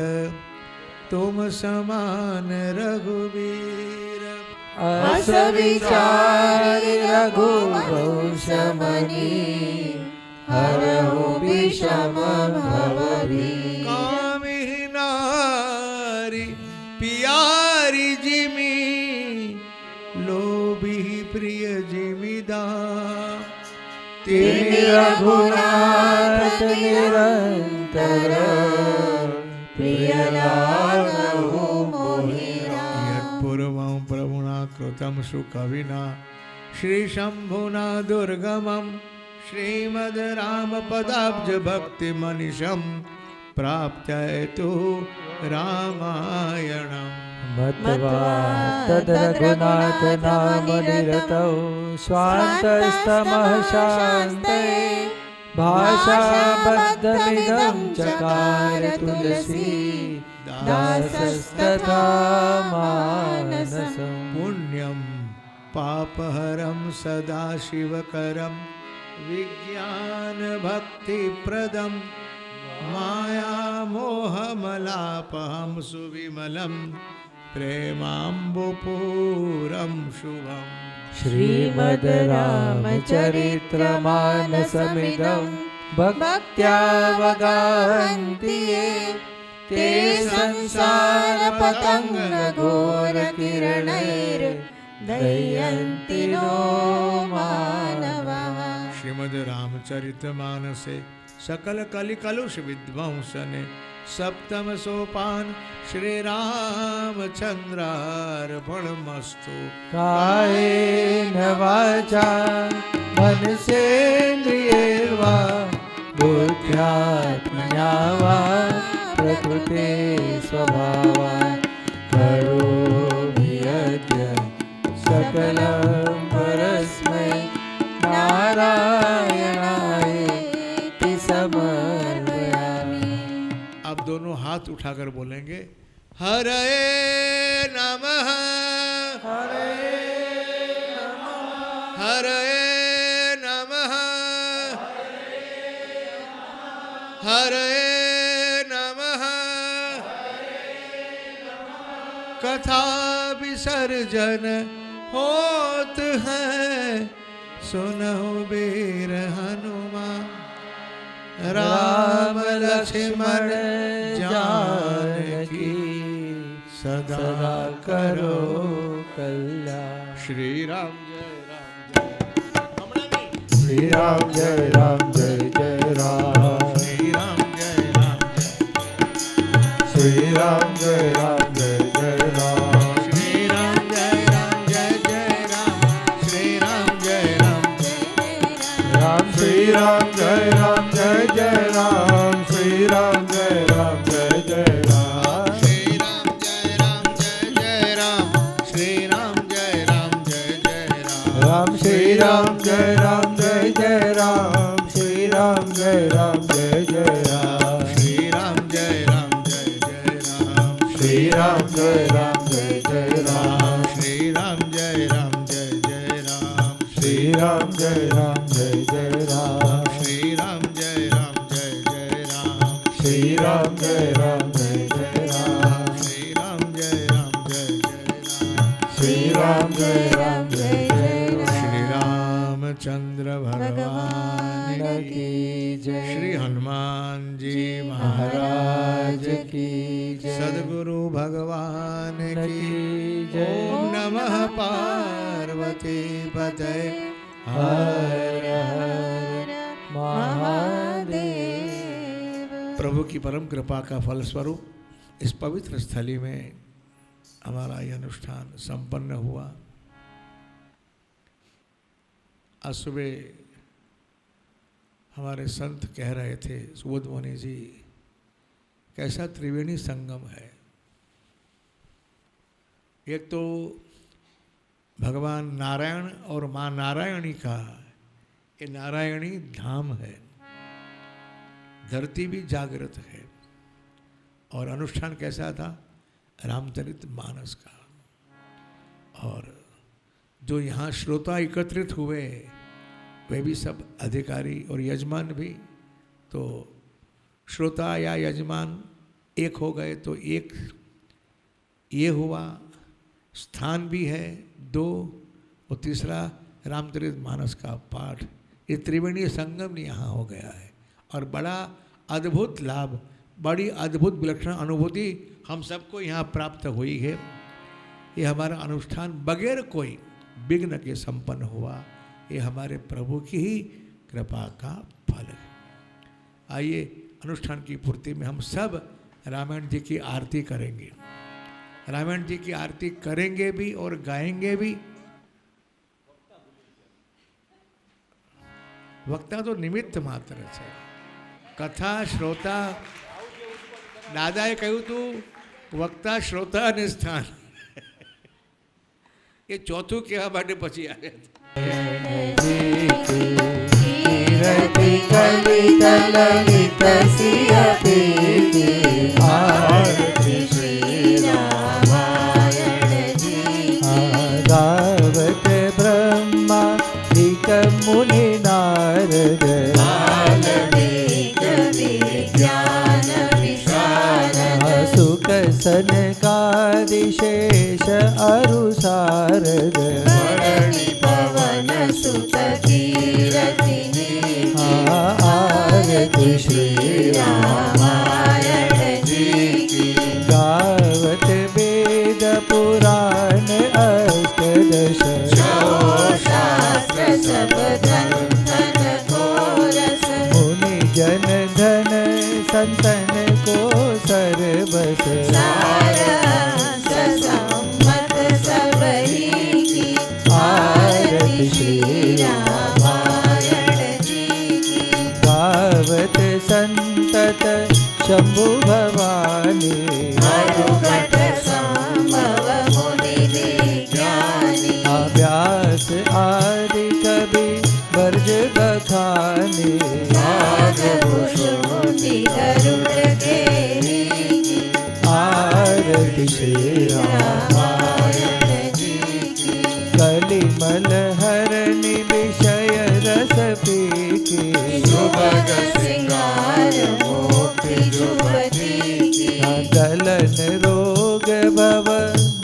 तुम समान रघुवीर अस विचार रघुवंश मणि हरहु विषम भवभीर कामिनी नारी पियारी जिमी लोभी प्रिय जिमिदा तिनि रघुनाथ निरंतर प्रिय लागहु मोहि राम यत्पूर्वं प्रभुना कृतं सुकविना श्रीशम्भुना दुर्गमं श्रीमद् रामपदाब्ज भक्तिमनिशं प्राप्त्य तु रामायणम् मत्वा तद रघुनाथ नाम निरतौ स्वान्तस्तमः शान्ते भाषाबद्धमिदं चकार तुलसी दासस्तथा मानसम् पुण्यं पापहरं सदा शिवकरं विज्ञानभक्तिप्रदं मायामोहमलापहं सुविमलं प्रेमाम्बुपूरं शुभम् श्रीमद् रामचरित्रमानसमिदं भक्त्यावगाहन्ति ये ते संसारपतङ्गघोरकिरणैर्दह्यन्ति नो मानवाः। श्रीमद् रामचरितमानसे सकल कलिकलुष विध्वंसने सप्तम सोपान श्री रामचंद्रार्पणमस्तु। कायेन वाचा मनसेन्द्रियैर्वा बुद्ध्यात्मना वा प्रकृते स्वभावात् करोमि यद्य सकलं परस्मै नारायणायेति समर्पयामि। आप दोनों हाथ उठाकर बोलेंगे हरे नमः हरे नमः हरे नमः हरे नमः कथा विसर्जन होत है सुनहो वीर हनुमान राम लक्ष्मण जानकी सदा करो कल्याण। श्री राम श्री राम जय जय राम। श्री राम जय राम जय जय राम, श्री राम जय राम जय जय राम, श्री राम जय राम जय जय राम, श्री रामचंद्र भगवान की की जय, श्री हनुमान जी महाराज की जय, सद्गुरु भगवान की की जय। ओम नमः पार्वती पते हर हर महादेव। प्रभु की परम कृपा का फलस्वरूप इस पवित्र स्थली में हमारा यह अनुष्ठान संपन्न हुआ। आज सुबह हमारे संत कह रहे थे, सुबोध मुनि जी, कैसा त्रिवेणी संगम है। एक तो भगवान नारायण और माँ नारायणी का ये नारायणी धाम है, धरती भी जागृत है। और अनुष्ठान कैसा था? रामचरित मानस का। और जो यहाँ श्रोता एकत्रित हुए वे भी सब अधिकारी और यजमान भी। तो श्रोता या यजमान एक हो गए तो एक ये हुआ, स्थान भी है दो, और तीसरा रामचरित मानस का पाठ। ये त्रिवेणी संगम यहाँ हो गया है और बड़ा अद्भुत लाभ, बड़ी अद्भुत विलक्षण अनुभूति हम सबको यहाँ प्राप्त हुई है। ये हमारा अनुष्ठान बगैर कोई विघ्न के संपन्न हुआ। ये हमारे प्रभु की ही कृपा का फल है। आइए अनुष्ठान की पूर्ति में हम सब रामायण जी की आरती करेंगे। रामायण जी की आरती करेंगे भी और गाएंगे भी। वक्ता तो निमित्त मात्र है, कथा श्रोता दादाए कहूँ तो वक्ता श्रोता ने स्थान ये चौथું કહેવા માટે પછી આવે कीरति कलित ललित सिय पीति, आरती श्री रामायण जी की। गावत ब्रह्मा दिक मुनि नारद, विज्ञान विशारद, सुख सनकादिशेष अरु शारद, धरणि पवन सुत कीरति नीति, आरती श्री रामायण जी की। गावत वेद पुराण अष्टदश, शास्त्र सब ग्रंथन घोरस, मुनि जन धन संतन को सर्वस, सारहंस सम्मत सबही की। आरती श्री रामायण जी की। गावत संतत शंभु भवानी, अनुगत संभव मुनि विज्ञानी, व्यास आदि कवि वर्ज बखानी, नागभूषुंडि गरुड़ गेरी की। आरती श्री रामायण जी की। कलिमल हरनि विषय रस पीकी, सुभग श्रृंगार मोक्ति जुबती की। गलन रोग भव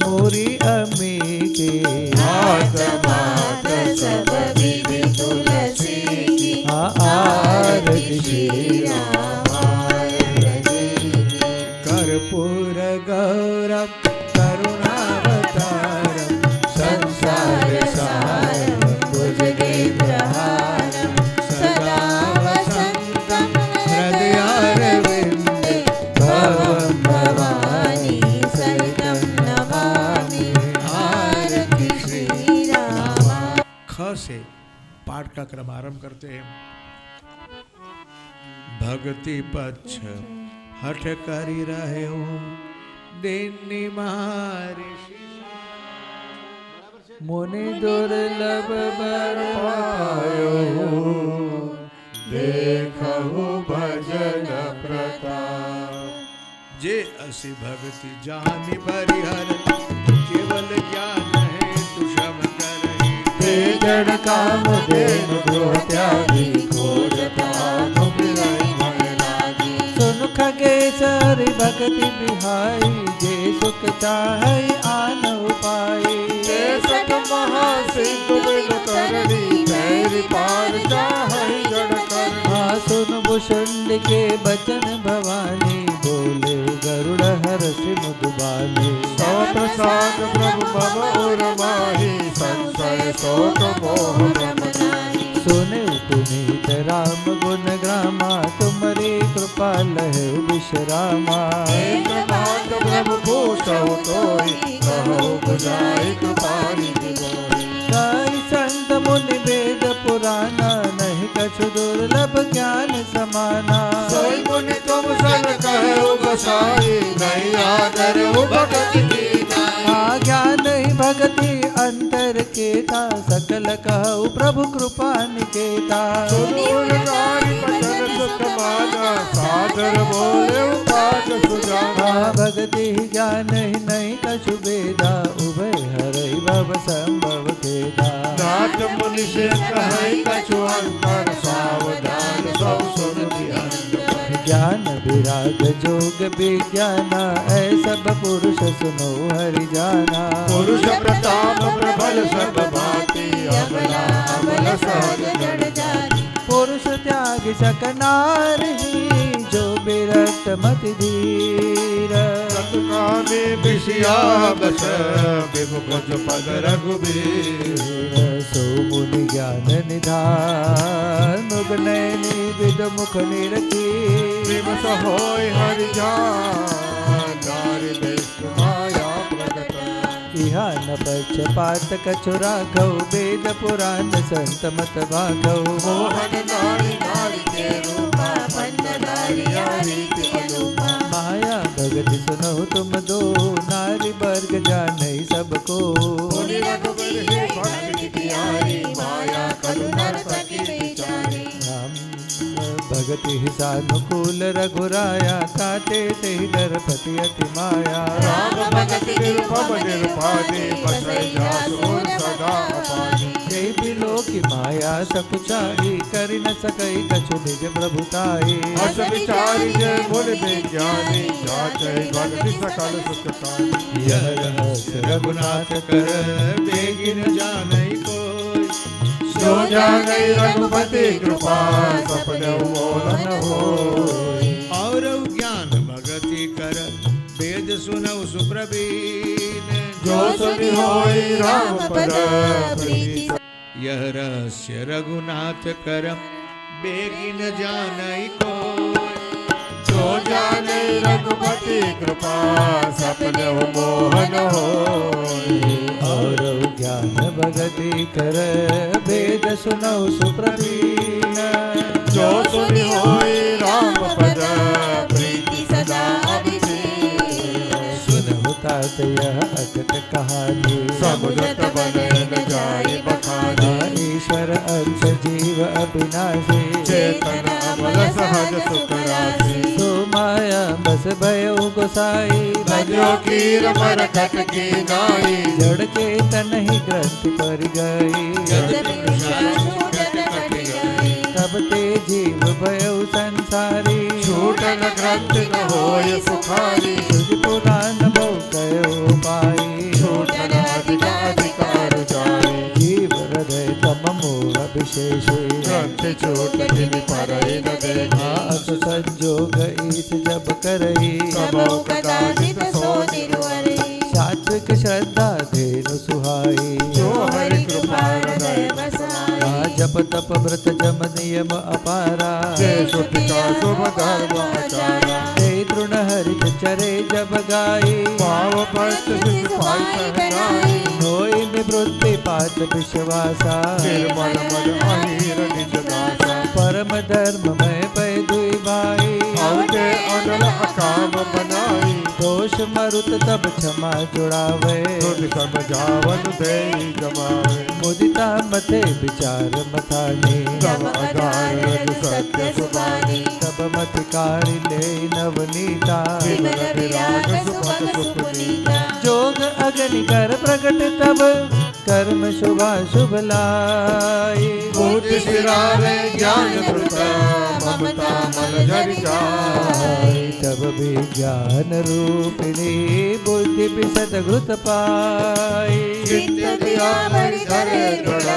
मुरि अमी की, मात मात सब विधि तुलसी की। आरती श्री रामायण जी की। कर्पूर गौरव करुणावतारम संसार सारं भुजगेन्द्रहारं सदा वसन्तं हृदयारविन्दे भवं भवानी सहितं नमामि। आरती श्री रामा। ख से पाठ का क्रम आरंभ करते हैं। भक्ति पक्ष हठ करी रहे हूँ दिन मारी, मुनि दुर्लभ बर पायो, देखहु भजन प्रताप। जे असि भक्ति जानि परिहर, केवल ज्ञान है तुषम करहि। ते जड़ काम धेनु गृह त्यागी, खोजत अनुग्रह मन लागी। सुन खगेसर भगति बिहाई जे सुख चाहे आन उपाय सत महासिद्ध बिन करणी तेरी पार चाहे जड़ करणी हाँ सुन भुषुंड के बचन भवानी बोले गरुड़ हर्ष मुदुबाले सौ प्रसाद प्रभु मम और माही संशय शोक मोह भ्रम नाही सुने पुनीत राम गुण ग्रामा तुम्हारी कृपा लहे विश्रामा एक बात प्रभु पूछो तोई कहो बुझाई कृपारी दिगोई गाई संत मुनि वेद पुराना नहीं कछु दुर्लभ ज्ञान समाना सोई मुनि तुम सन कहे गोसाई नहीं आदर भगत की हाँ ज्ञान ही भगति अंतर केता सकल कहु प्रभु कृपा निकेता सुनूर नारी बचन सुख माना सादर बोले उपाज सुजाना हाँ भगति ज्ञान ही नहीं कछु बेदा उभय हरई भव संभव खेदा नाथ मुनि से कहे कछु अंतर सावधान सौ सुन ध्यान ज्ञान विराग जोग विज्ञाना ऐसा पुरुष सुनो हरि जाना पुरुष प्रताप प्रबल सब भांति अबला अबल सहज जड़ जाति पुरुष त्याग सकनार ही जो विरक्त मति धीर सतकामी विषया बस विमुख जो पद रघुबीर सो मुनि ज्ञान निधान मुग नैनी विद मुख निरखी विमस होय हरि जान नारी विष्णु माया प्रगट इहा न पक्षपात कछु राघव वेद पुराण संत मत भागव मोहन नारी नारी के रूपा पंचदारिया रीति अनुपा माया भगति सुनो तुम दो नारी वर्ग जाने सबको मुनि रघुबर हे भक्त की प्यारी माया करुणा सखी बिचारी राम भगति सानुकूल रघुराया काटे ते दरपति अति माया राम भगत निरुपम निरुपादी बसै जासुर सदा अपादी जय बिलो की माया सकुचाई कर न सकई कछु निज प्रभुताई अस विचारी जय मुनि विज्ञानी जाचै भक्ति सकल सुख पाई यह रहस्य रघुनाथ कर बेगिन जानई कोई जो जानै रघुपति कृपा सपने मोहन होय और ज्ञान भगति कर वेद सुनऊ सुप्रवीण जो सुनि होय राम पद प्रीति यह रहस्य रघुनाथ कर बेगिन जानई कोई जो जानै रघुपति कृपा सपने मोहन होय और ज्ञान भगति कर वेद सुनो सुप्रवीण जो सुनि होय राम पद प्रीति सदा अभिषेक सुनहु तात यह अकट कहानी समुद्र बने न जाय बखानी ईश्वर अंश जीव अविनाशी चेतन अमल सहज सुख राशि तो माया बस भयो गोसाई भजो कीर मर खट की नाई जड़ चेतन ही ग्रंथि पर गई तब ते जीव भयो संसारी छूटन ग्रंथ न होय सुखारी तुझ पुराण बहु कयो पाई छूटन अधिकार जाई जीव हृदय तम मोह विशेष ग्रंथ छूट दिन पर न देखा अस संजोग ईस जब करई कबो कदाचित सो निरुवरे सात्विक श्रद्धा धेनु सुहाई जो हरि कृपा हृदय बसाई जप तप व्रत जम नियम अपारा जय श्रुति का शुभ धर्म आचारा ते तृण हरित चरे जब गाई पाव पस्त शिष पाई सहनाई नोई निवृत्ति पात विश्वासा निर्मल मद अहीर निज दासा परम धर्म में पै दुई भाई औके अनल अकाम बनाई दोष मरुत तब क्षमा जुड़ावे खुद समझावन देई जमावे मुदिता मथे विचार मथानी तब आधार रज सत्य सुबानी तब मत कारी ले नवनीता विमल विराग सुपथ सुपुनीता जोग अग्नि कर प्रकट तब कर्म शुभा शुभ लाई बुद्धि सिरावे ज्ञान द्रुत ममता मल जरि जाय विज्ञान रूपिणी बुद्धि विशद घृत पाई चित्त दिया बरि करे दृढ़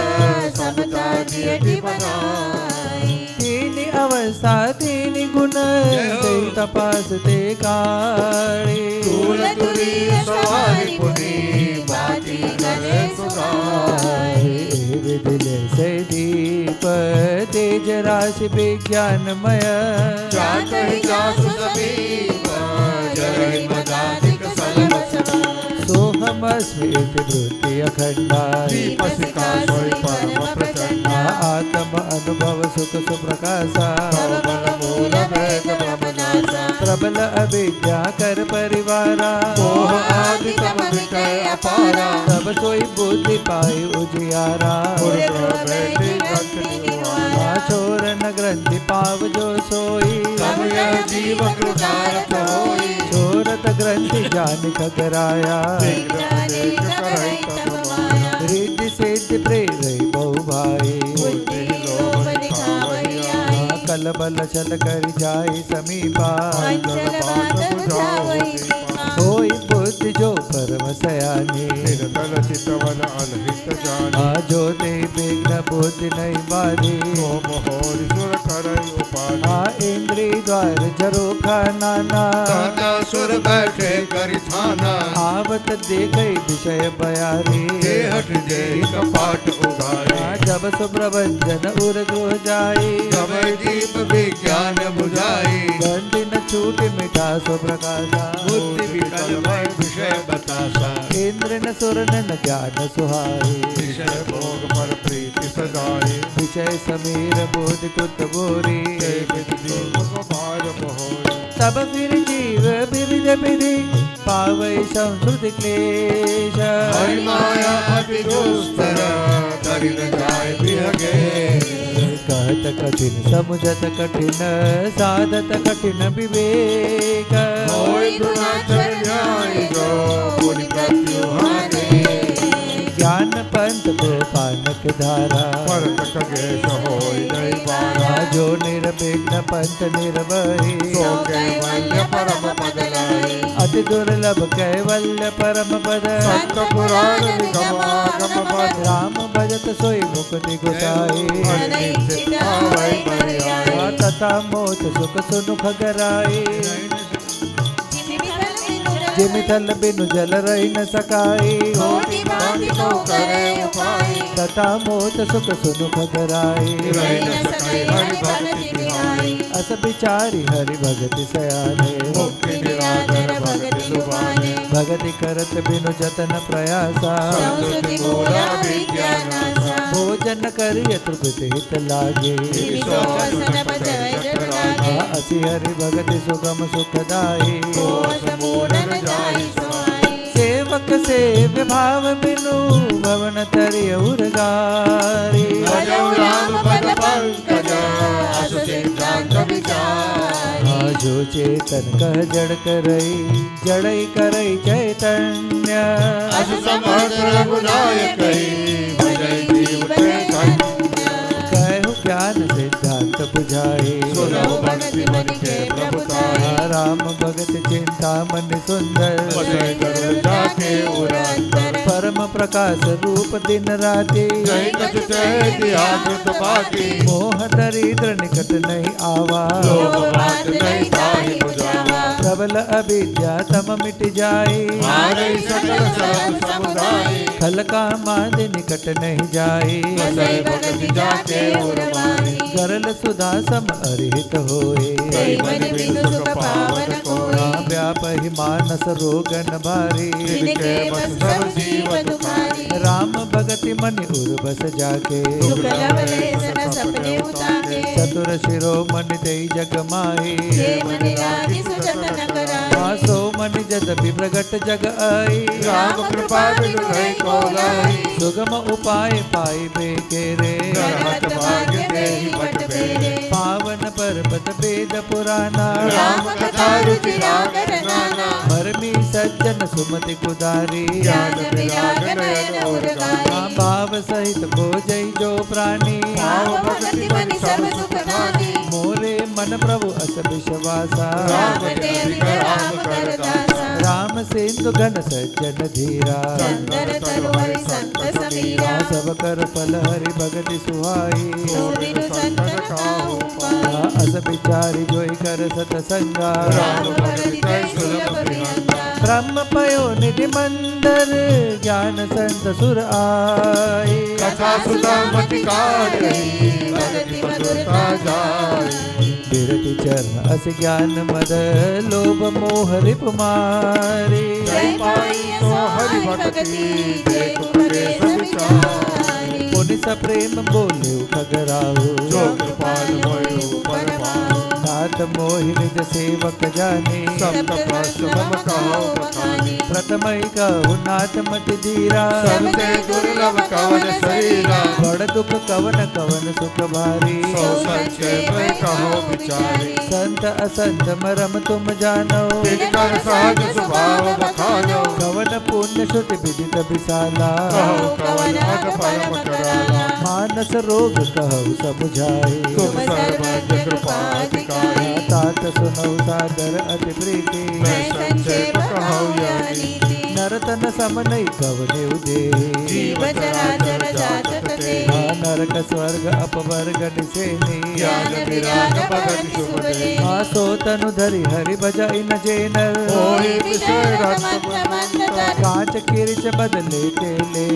समता दियति बनाई तीन अवस्था तीन गुण ते तपास ते काढ़े दूर दूरी सवारी पुनी बाती करे सुगाई विदिले से दीप तेज राशि विज्ञानमय जात ही जासु समीप जय मदाधिक सलमसम सोहमस्मि इति वृत्ति अखंडा दीपशिखा सोई परम प्रचंडा आत्म अनुभव सुख सुप्रकाशा बल मूल वेद ब्रह्मनासा प्रबल अविद्या कर परिवारा मोह आदि तम विषय अपारा तब सोई बुद्धि पाई उजियारा बैठे ग्रंथ निवारा छोर न ग्रंथि पाव जो सोई तब यह जीव कृतार्थ होई छोरत ग्रंथि जान खगराया विग्रह करई तब माया रिद्धि सिद्धि प्रेरई बहु भाई बुद्धि लोभ दिखावई आई कल बल छल कर जाय समीपा अंचल बात बुझावई होई बुद्धि जो परम सयानी निर्मल चितवन अनहित जानी जो ते विघ्न बुद्धि नहीं बारी ओम होरि सुर करई उपाधि इंद्री द्वार जरो नाना दाता सुर बैठे करि थाना आवत देखई विषय बयारी हे हट जय कपाट उगारे जब सुप्रभंजन उर गृह जाई तब दीप विज्ञान बुझाई घंटी न छूट मिठा सुप्रकाशा बुद्धि विकल भय विषय बतासा इंद्र न सुर न ज्ञान सुहाई विषय भोग पर प्रीति सजाई विषय समीर बोध कुत बोरी तब फिर जीव विविध विधि पावै संस्कृति क्लेश हरि माया अति दुस्तर तरि न जाय बिहगे कहत कठिन समुझत कठिन साधत कठिन विवेक होय द्रोणाचल न्याय जो पुनि प्रत्युहाने ज्ञान पंथ गोपानक धारा परत खगेश होय नहीं बारा जो निर्विघ्न पंथ निर्वही सो कैवल्य परम पद लाई अति दुर्लभ कैवल्य परम पद संत पुराण निगम आगम पद राम भजत सोई मुक्ति गुसाई अनिश्चित आवै पर्याय तथा मोत सुख सुनु खगराई जिमि थल बिनु जल रही न सकाई कोटि बांधि को करे उपाय तथा मोत सुख सुनु खगराई रहि न सकै हरि भक्ति बिहाई अस बिचारी हरि भगति सयाने मुक्ति निराधर भगति लुभाने भगति करत बिनु जतन प्रयासा संस्कृति मूला विज्ञानासा भोजन करिय तृप्ति हित लागे विश्वासन बजय जग लागे असी हरि भगति सुगम सुखदाई कोस मूढ़न जाहि सोई सेवक सेव्य भाव बिनु भवन तरिय उर्गारी भजौ राम पद पंकज अस सिद्धांत विचार जो चेतन कह जड़ करई जड़ई करई चैतन्य अस समर्थ रघुनायक भजै जीव चैतन्य कहु ज्ञान सिद्धांत बुझाए सुनौ भक्ति मन के प्रभुताई राम भगत चिंता मन सुंदर बसै गरुड़ जाके उर अंतर परम प्रकाश रूप दिन राति जय कछ चह दिया कृत बाकी मोह दरिद्र निकट नहीं आवा लोभ बात नहीं ताहि बुझावा प्रबल अविद्या तम मिट जाए हारै सकल सर्व समुदाय खल का माद निकट नहीं जाए बसै भगति जाके उर माही गरल सुधा सम अरहित होए कई मन बिनु सुख पावन कोई व्याप ही मानस रोगन भारी जिनके बस सब जीव दुखारी राम भगति मन उर बस जाके दुख लवले सन सपने उताके चतुर शिरोमणि तेई जग माही जे मन लागी सुजत न कराई आसो मन जद भी प्रगट जग आई राम कृपा बिनु नहीं को लाई सुगम उपाय पाई बेकेरे करहत भाग्य देहि पट फेरे पावन पर्वत वेद पुराना राम कथा रुचि रागर नाना मर धर्मी सज्जन सुमति कुदारी ज्ञान विराग नयन और गारी भाव सहित भोजई जो प्राणी भाव भगति बनि सर्व सुख दानी मोरे मन प्रभु अस विश्वासा राम देव राम कर दासा राम सिंधु घन सज्जन धीरा चंदन तरु हरि संत समीरा सब कर फल हरि भगति सुहाई सो बिनु संतन काहू पाई अस विचारी जोई कर सतसंगा राम भगति तै सुलभ प्रियंका ब्रह्म पयो निधि मंदर ज्ञान संत सुर आए कथा सुधा मति काढ़ी भगति मधुरता जाई विरति चरण अस ज्ञान मद लोभ मोह रिप मारे जय पाई सो हरि भगति देख प्रदेश विचारी पुनि सप्रेम बोले खगराओ जो कृपाल होयो परमाओ नाथ मोहि निज सेवक जाने सप्त प्रश्न मम कहो बखानी प्रथमई कहु नाथ मति धीरा सबसे दुर्लभ कवन शरीरा बड़ दुख कवन कवन सुख भारी सो संक्षेप कहो विचारी संत असंत मरम तुम जानो तिनकर सहज स्वभाव बखानो कवन पुण्य श्रुति विदित विशाला कहो कवन अग परम कराला मानस रोग कहु सब जाए तुम सर्वज्ञ कृपाधिकारी तात सुनौ सादर अति प्रीति मैं संक्षेप कहो या नीति नरतन समनई कवने उदे जीव चराचर जाचत ते नरक स्वर्ग अपवर्ग निसेनी ज्ञान विराग भगति शुभ दे आसो तनु धरि हरि भजई न जेनर होई विषय रस मंद तर कांच किरिच बदले तेले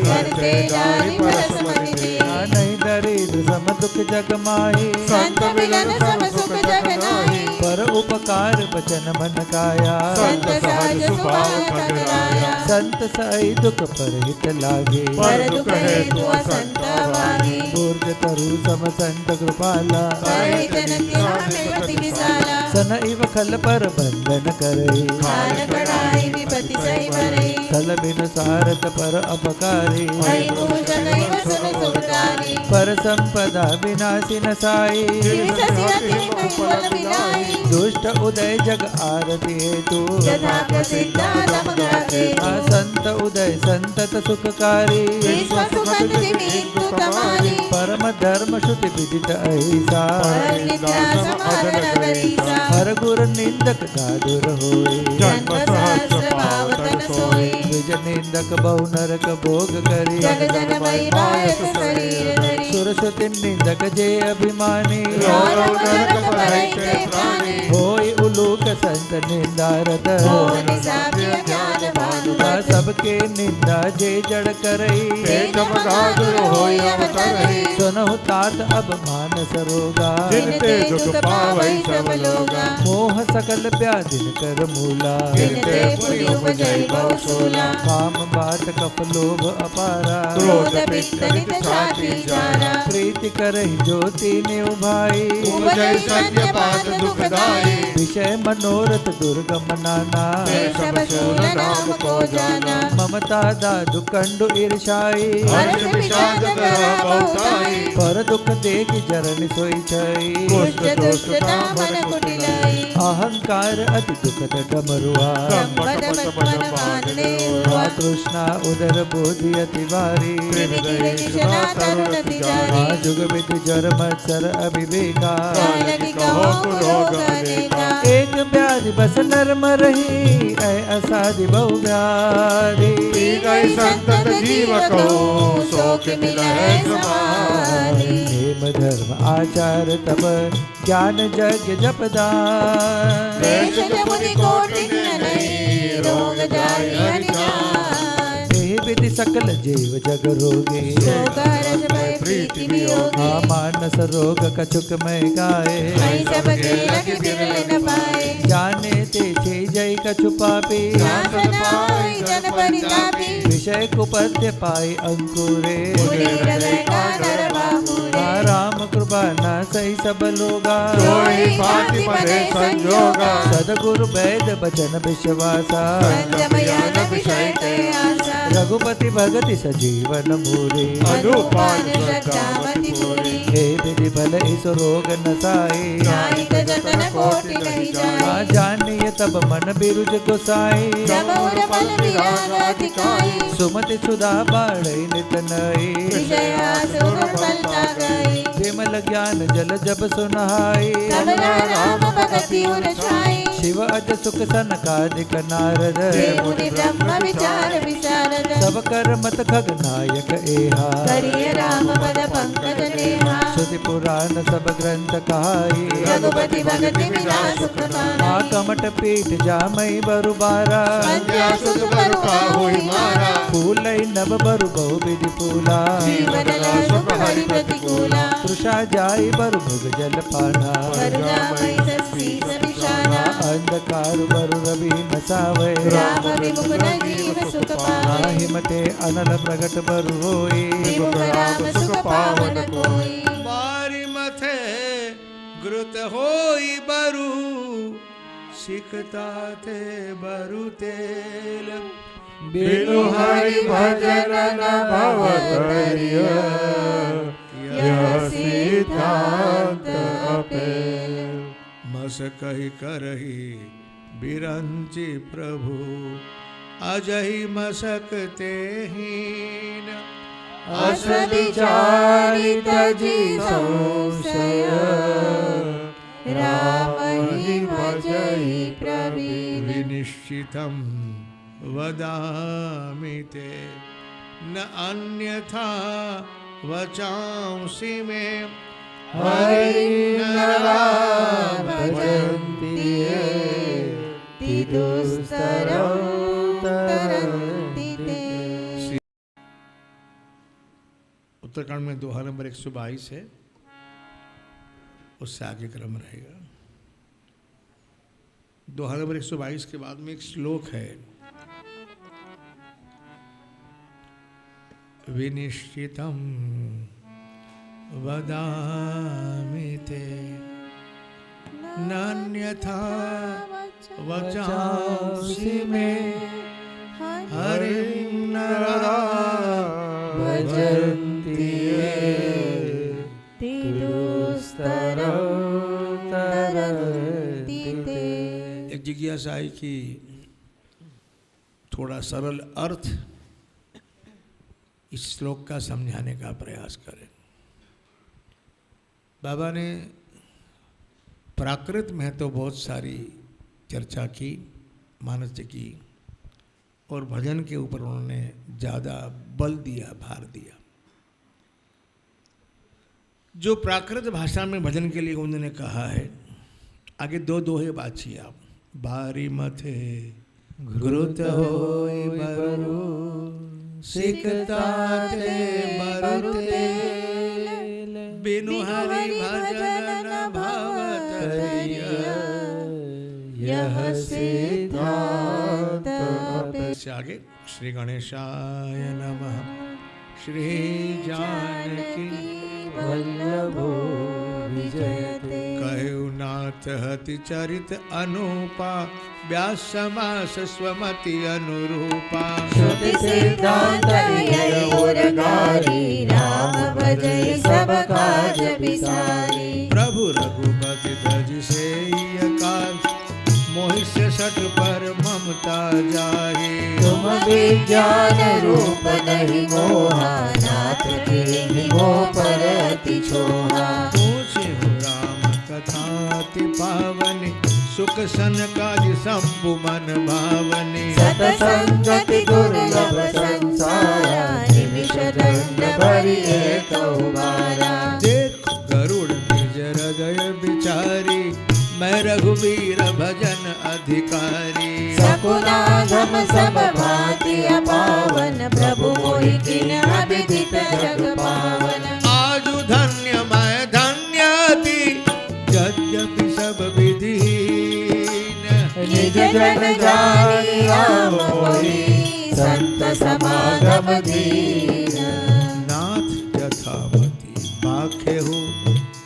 करते डारी परस मति दे नहीं दरिद्र सम दुख जग माही संत मिलन सब सुख जग नाही पर उपकार बचन मन काया संत सहज स्वभाव खगराया संत सई दुख पर हित लागे पर दुख है तू असंत वाही दूर्ज तरु सम संत कृपाला करे जनक हमें पति विशाला सन इव खल पर बंधन करे काल कड़ाई विपति सही भरे खल बिन सारत पर अपकारी हरि पूजन इव सुन सुखकारी पर संपदा विनाशी न साई दिविसि अति फल मिलाई दुष्ट उदय जग आरती हेतु यथा प्रसिद्ध आदम गाते संत उदय संतत सुखकारी विश्व सुखद दिविंदु तमारी परम धर्म श्रुति विदित अहिसा पर निद्रा समाधन नगरीसा हर गुर निंदक दादुर होए जन्म सहस्र पावतन सोए द्विज निंदक बहु नरक भोग करी जग जन मई मायस शरीर धरी सुरसुति निंदक जे अभिमानी रो नरक पराइते प्राणी होय उलूक संत निंदारत हो निसाप्य ज्ञान भानुमत सबके निंदा जे जड़ करई ते जब गादुर होय अवतरहि सुनहु तात अब मानस रोगा जिन ते दुख पावै सब लोगा मोह सकल व्याधिन कर मूला जिन ते पुरि उपजै बहु शूला काम बात कप लोभ अपारा क्रोध पित्त नित छाती जारा प्रीति करहि ज्योति ने उभाई उपजै सत्य पात दुखदाई विषय मनोरथ दुर्गम नाना ते सब शूल नाम को जाना ममता दादु कंडु ईर्षाई हर्ष विषाद करह बहुताई पर दुख देख जरन सोई छई कुष्ठ दोषता मन कुटिलाई अहंकार अति दुखद डमरुआ संपट पट मन मानने वा तृष्णा उदर बोधि अति भारी त्रिविधि कृष्णा तरुण तिजारी जुग विधि जर मत्सर अभिवेका कालकि कहो कुरोग अनेका एक व्याधि बस नर्म रही ऐ असाधि बहु व्याधि पी गई संतत जीव कहो शोक मिलह समाधि हेम धर्म आचार तब ज्ञान यज्ञ जपदान देश मुनि कोटि नहीं रोग जाय हरिजान विधि सकल जीव जग रोगे शोक हर्ष भय प्रीति वियोगी मानस रोग कछुक में गाए हरि सब के लगे बिरल न पाए जाने ते छे जय कछु पापी शासन पाई जन परितापी विषय कुपद्य पाई अंकुरे मुनि हृदय का नर बाहुरे राम कृपा न सही सब लोगा सोई भांति परे संजोगा सदगुरु वैद बचन विश्वासा संयम यान विषय ते आशा रघुपति भगति सजीवन मूरे अनुपान श्रद्धा मति पूरी हे विधि भल इस रोग नसाए नाहिक जतन कोटि नहीं जाए जानिए तब मन बिरुज गोसाई जब और बल विराग अधिकाई सुमति सुधा बाढ़ नित नई विजय आसुर बलता गई विमल ज्ञान जल जब सुनहाई तब राम भगति उर छाई शिव अज सुख सनकादिक नारद मुनि ब्रह्म विचार विशारद सब कर मत खग नायक एहा करिय राम पद पंकज नेहा श्रुति पुराण सब ग्रंथ कहाई रघुपति भगति विलास सुख पाई कमट पीठ जामई बरु बारा संध्या सुख बरु होई मारा फूल नभ बरु बहु विधि फूला जीवन सुख हरि प्रतिकूला तृषा जाई बरु मुग जल पाना वरदामय ससीस विशाला अंधकार बरु रवि नसावे राम विमुख न जीव सुख पाए हिमते अनल प्रगट बरु होई विमुख राम सुख पावन कोई बारी मथे ग्रुत होई बरु सिकता थे बरु तेल बिनु हरि भजन न भवतरिय यह सिद्धांत अपेल मस कही करही बिरंची प्रभु अजहि मसकते हीन अस विचारित जी संशय राम ही भजहि प्रवीण विनिश्चितं वदामि ते न अन्यथा वचांसि मे हरि भजन्ति ये दुस्तरं तरन्ति ते। उत्तरकांड में दोहा नंबर 122 है, उससे आगे क्रम रहेगा। दोहा नंबर 122 के बाद में एक श्लोक है, विनिश्चितं वदामि ते नान्यथा वचांसि मे हरिं नरा भजन्ति ये दुस्तरं तरन्ति ते। एक जिज्ञासा है कि थोड़ा सरल अर्थ इस श्लोक का समझाने का प्रयास करें। बाबा ने प्राकृत में तो बहुत सारी चर्चा की, मानस की, और भजन के ऊपर उन्होंने ज़्यादा बल दिया, भार दिया। जो प्राकृत भाषा में भजन के लिए उन्होंने कहा है, आगे दो दोहे बाछिए आप। बारी मथे घृत होय बरु सिकता ते बरु तेल बिनु हरि भजन न भवतरिय यह सिद्धांत से आगे श्री गणेशाय नमः। श्री जानकी वल्लभो विजयते कहु नाथ हति चरित अनूपा व्यास समास स्वमति अनुरूपा श्रुति सिद्धांत गारी राम भजय सब काज बिसारी प्रभु रघुपति तज से अकाल मोहि से सठ पर ममता जाही तुम विज्ञान रूप नहीं मोहा नाथ के मोह पर अति छोहा पूछे राम कथा ति पावनी सुख सनकादि शंभु मन भावनी सतसंगति दुर्लभ संसारा निमिष दंड भरी एक उबारा देख गरुड़ निज हृदय बिचारी मैं रघुवीर भजन अधिकारी सकुनाधम सब भांति अपावन प्रभु मोहि किन अविदित जग पावन आजु धन्य मैं धन्यति यद्यपि सब विधिहीन निज जन जानी राम मोहि संत समागम दीन नाथ यथामति बाखे हो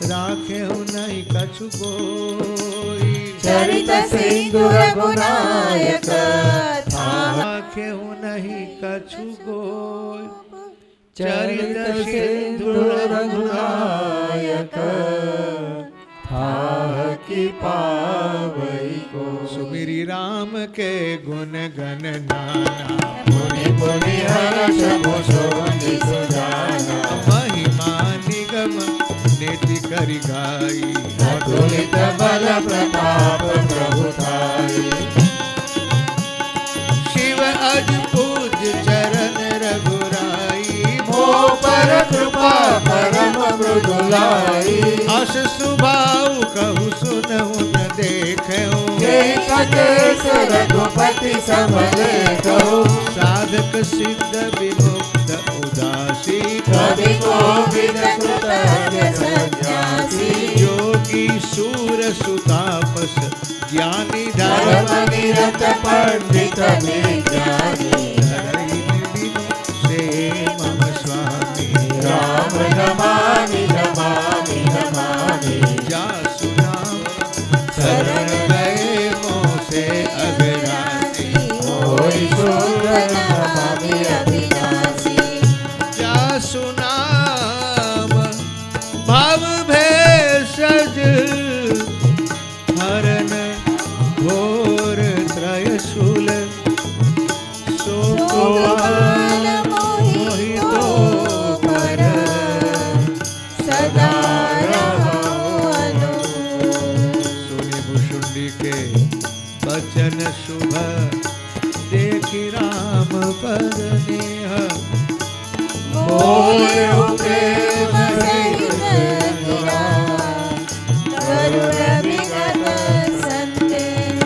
राखे हो नहीं कछु कोई चरित सिंधु रघुनायक था राखे हो नहीं कछु कोई चरित सिंधु रघुनायक की पावई को सुमिरी राम के गुण गण नाना पुनि पुनि हर्ष भूषोनि सुजाना महिमा निगम नेति करि गाई अतुलित बल प्रताप प्रभुताई शिव अज पूज चरण रघुराई मो पर कृपा परम मृदुलाई अस सुभाव कहु सुनहु न देखहु कटेश रघुपति समलेखो साधक सिद्ध विमुक्त उदासी कवि गोविंद कृतज्ञ सन्यासी योगी सूर सुतापस ज्ञानी धर्म धर्म निरत पंडित विज्ञानी से मम स्वामी राम नमामि नमामि नमामि जासु नाम शरण गए मोह से अगरासी कोई सुंदर नमामि अविनाशी जासु नाम भाव भेषज हरण घोर त्रयशूल सो गोपाल मोहितो पर सदा रहो सुनि भुषुंडी के बचन शुभ देखि राम पद नेह बोले प्रेम सहित गरुड़ विगत संदेह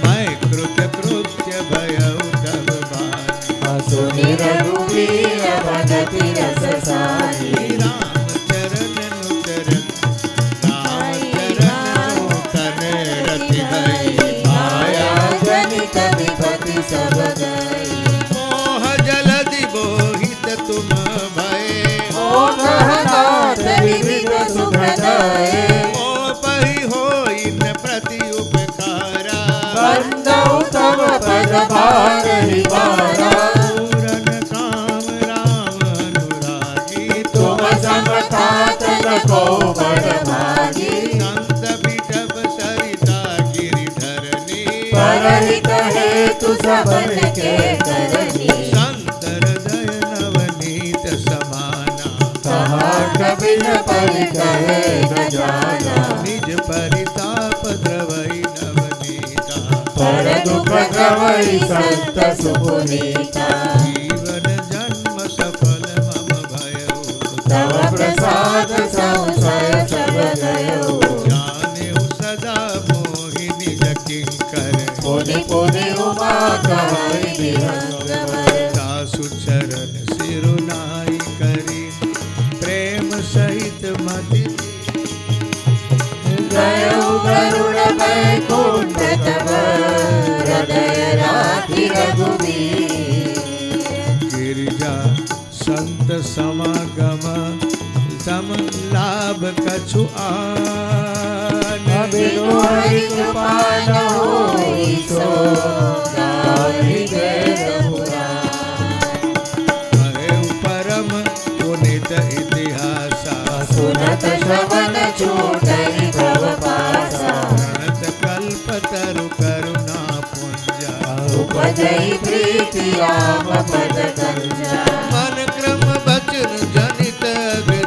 मैं कृत्य कृत्य भयउ तब बानी सुनि रघुवीर भगति रस सारी राम चरण नुचरण राम चरण नूतन रति भई माया जनित विपत्ति सब गई मोह जलधि बोहित तुम भय ओ कहनाथ विविध सुखदाय मोह पहि होई न प्रति उपकारा बंदौ तव पद भारि बारा पूरन काम राम अनुरागी तुम समतात को बड़ भागी संत बिटप सरिता गिरिधरनी परहित हेतु सबन के करनी संत हृदय नवनीत समाना कहा कबि न परि कहे न जाना निज परिताप द्रवई नवनीता पर दुख गवई संत सुपुनीता जीवन जन्म सफल मम भयउ तव प्रसाद संशय सब गयो जानेहु सदा मोहिनी किंकर पुनि पुनि उमा कहई विहंगवर दासु चरण सिरुनाई करी प्रेम सहित मति गयो गरुड़ बैकुंठ तव हृदय राखि रघुवीर गिरिजा संत समागम सम लाभ कछु आन बिनु हरि कृपा न होई सो गाहि वेद पुराण कहेउ परम पुनित इतिहासा सुनत श्रवण छूटहि भव पासा प्रणत कल्प तरु करुणा पुंजा उपजहि प्रीति राम पद कंजा मन क्रम बचन जनित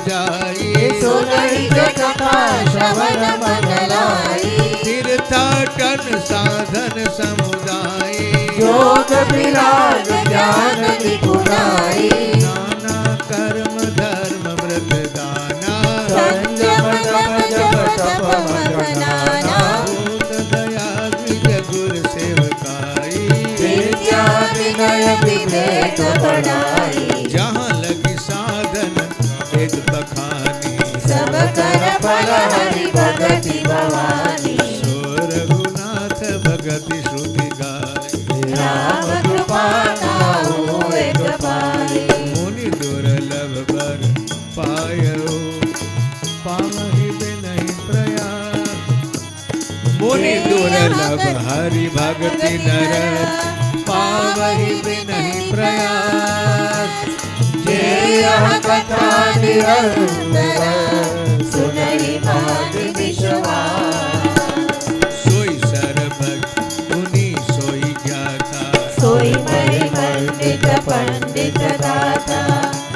जाई सुनहि कथा श्रवण मन लाई तीर्थाटन साधन समुदाय योग विराग ज्ञान निपुणाई नाना कर्म धर्म व्रत दाना संयम जप जप तप मन नाना भूत दया द्विज गुर सेवकाई विद्या विनय विवेक बढ़ाई जहाँ लगी साधन वेद बखानी सब कर फल हरि भगति भवानी सो रघुनाथ भगति श्रुति गाई राम कृपा नाहु एक पाई मुनि दुर्लभ बर पायो पावहि बिनहि प्रयास मुनि दुर्लभ हरि भगति नर पावहि बिनहि प्रयास जे यह कथा निरंतर सुनहि मान विश्वास। सोई सर्वज्ञ मुनि सोई ज्ञाता, सोई महिमंडित पंडित दाता,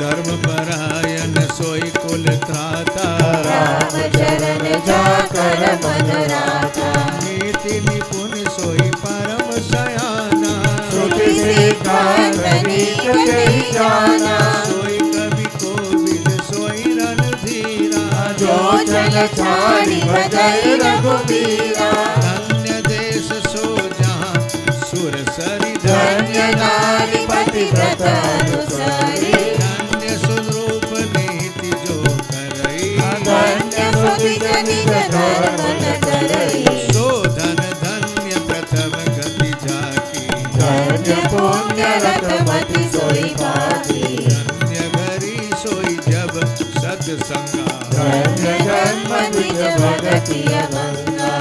धर्मपरायण सोई कुल त्राता, राम चरण जाकर मन राता। नीति निपुण सोई परम सयाना, श्रुति सिद्धांत अनेक कही जाना। सोई कवि कोविद सोई रणधीरा, जो जन छाड़ी भजै रघुबीरा। धन्य देश सो जहाँ सुर सरि धन्य नारी पतिव्रत अनुसरी। धन्य सुरूप नीति जो करई, धन्य सुति जनित धर्म न डरई। सो धन धन्य प्रथम गति जाकी, धन्य पुण्य रतमति सोई पाती। धन्य घरी सोई जब सत्संगा, धन्य जन्म द्विज भगति अभंगा।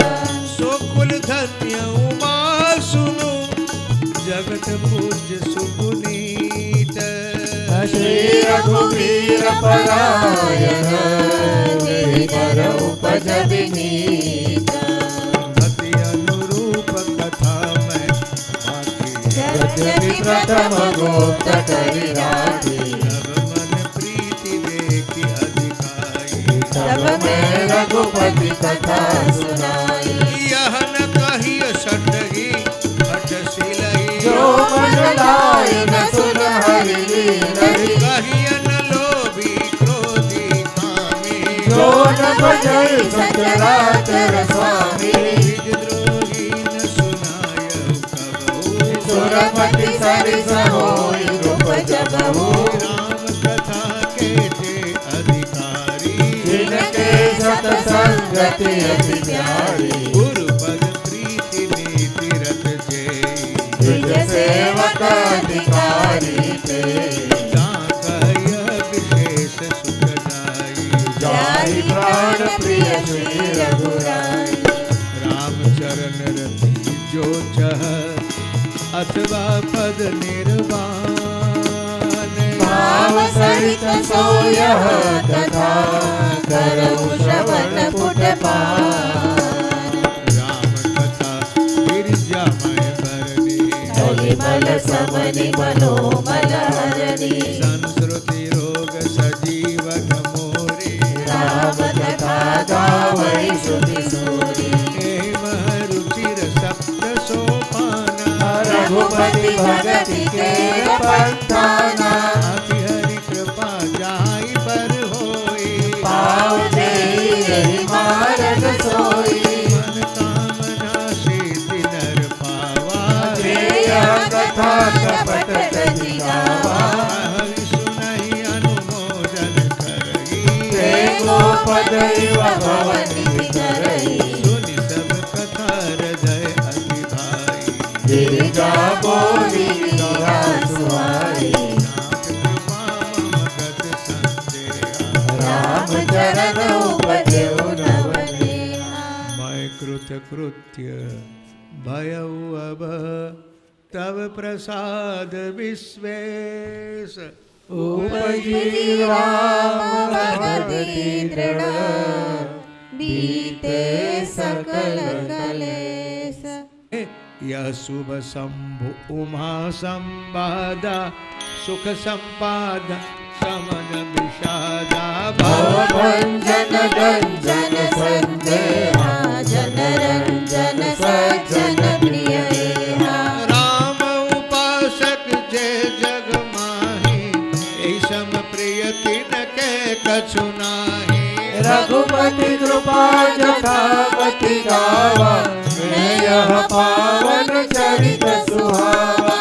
सो कुल धन्य उमा सुनो, जगत पूज्य सुपुनीत। श्री रघुवीर परायण गिरिवर उपज विनीत। भक्ति अनुरूप कथा में बाकी, यद्यपि प्रथम गोप्त करि राखी। तब मन प्रीति देखी अधिकाई, तब मैं रघुपति कथा सुनाई। यह न कहिय सटही हठ सिलई, जो मन लाय न सुन हरि लीलई। कहिय न लोभी क्रोधी कामी, जो न भजै सचराचर स्वामी। द्रोही न सुनायउ कबहु, सुरपति सरिस होई रूप जबहु। राम कथा के जे अधिकारी, जिनके सतसंगति अति प्यारी। गुरु पद प्रीति नीति रत जेई, निज सेवक अधिकारी ते। कहिय विशेष सुख जाई, जाहि प्राण प्रिय श्री रघुराई। राम चरण रति जो चह, अथवा पद निर्वाण। भाव सहित सोयह कथा करऊ श्रवण पुट पान। राम कथा गिरिजामय बरनी, मल समनि मनोमल हरणी। संस्कृति रोग सजीवन मोरी, राम कथा गावै श्रुति सूरी। हेम रुचिर सप्त सोपाना, रघुपति भगति के पंथाना। अति हरि कृपा जाहि पर होई, पाव देहि यहि मारग सोई। मन कामना सिद्धि नर पावा, यह कथा कपट कहि गावा। हरि सुनहि अनुमोदन करई, ते गोपद इव भवनि विचरई। सुनि सब कथा हृदय अति भाई, गिरिजा बोली गिरिजा सुहाई। नाथ कृपा मम गत संदेहा, राम चरण उपजऊ नव नेहा। मैं कृत कृत्य भयउ अब, तब प्रसाद विश्वेश। उपजी राम भगति दृढ़। बीते सकल कलेश। यह शुभ शंभु उमा संवादा, सुख संपादा समन विषादा। भवभंजन गंजन संदेहा। जन रंजन सज्जन प्रिय एहा। राम उपासक जय जग माही, ऐ सम प्रिय तिनके कछु नाहि। रघुपति कृपा जथावति गावा। यह पावन चरित सुहावा।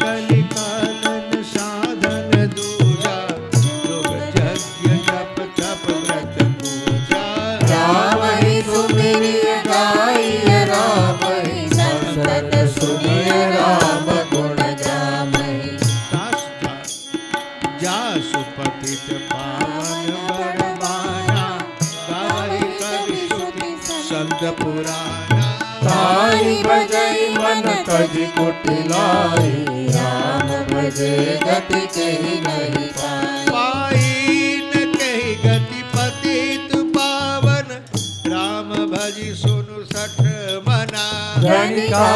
कलिकानन साधन दूजा, योग यज्ञ जप तप व्रत पूजा। राम ही सुमिरिय गाइय राम ही संतत सुनिय राम गुण गामहि। जा सुपतित पावन बड़बाना, गावै कवि श्रुति संत पुराना। ताहि भजै मन तजि कुटिलाई। राम भजे गति केहि नहीं पाई। गणिका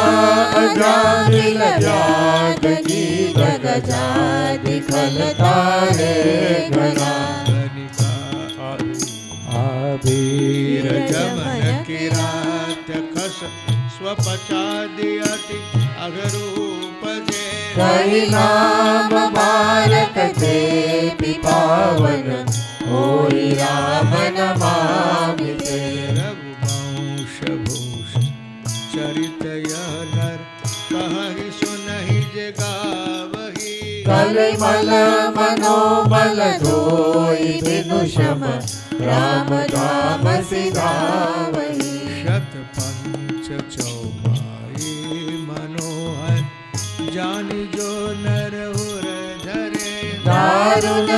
अजामिल व्याध की गगजादि खलतारे घना आबीर जमन किरात खस स्वपचादियति अघरूप जे कई नाम बालक ते पिपावन होई राम नमामि ते रघुवंश भूष चरित यह नर कहहि सुनहि जे गावहि कलमल मनोबल धोई बिनु शम राम धाम सिधावहि शत पंच चौपाई मनोहर जानि जो नर हुर धरे दारुण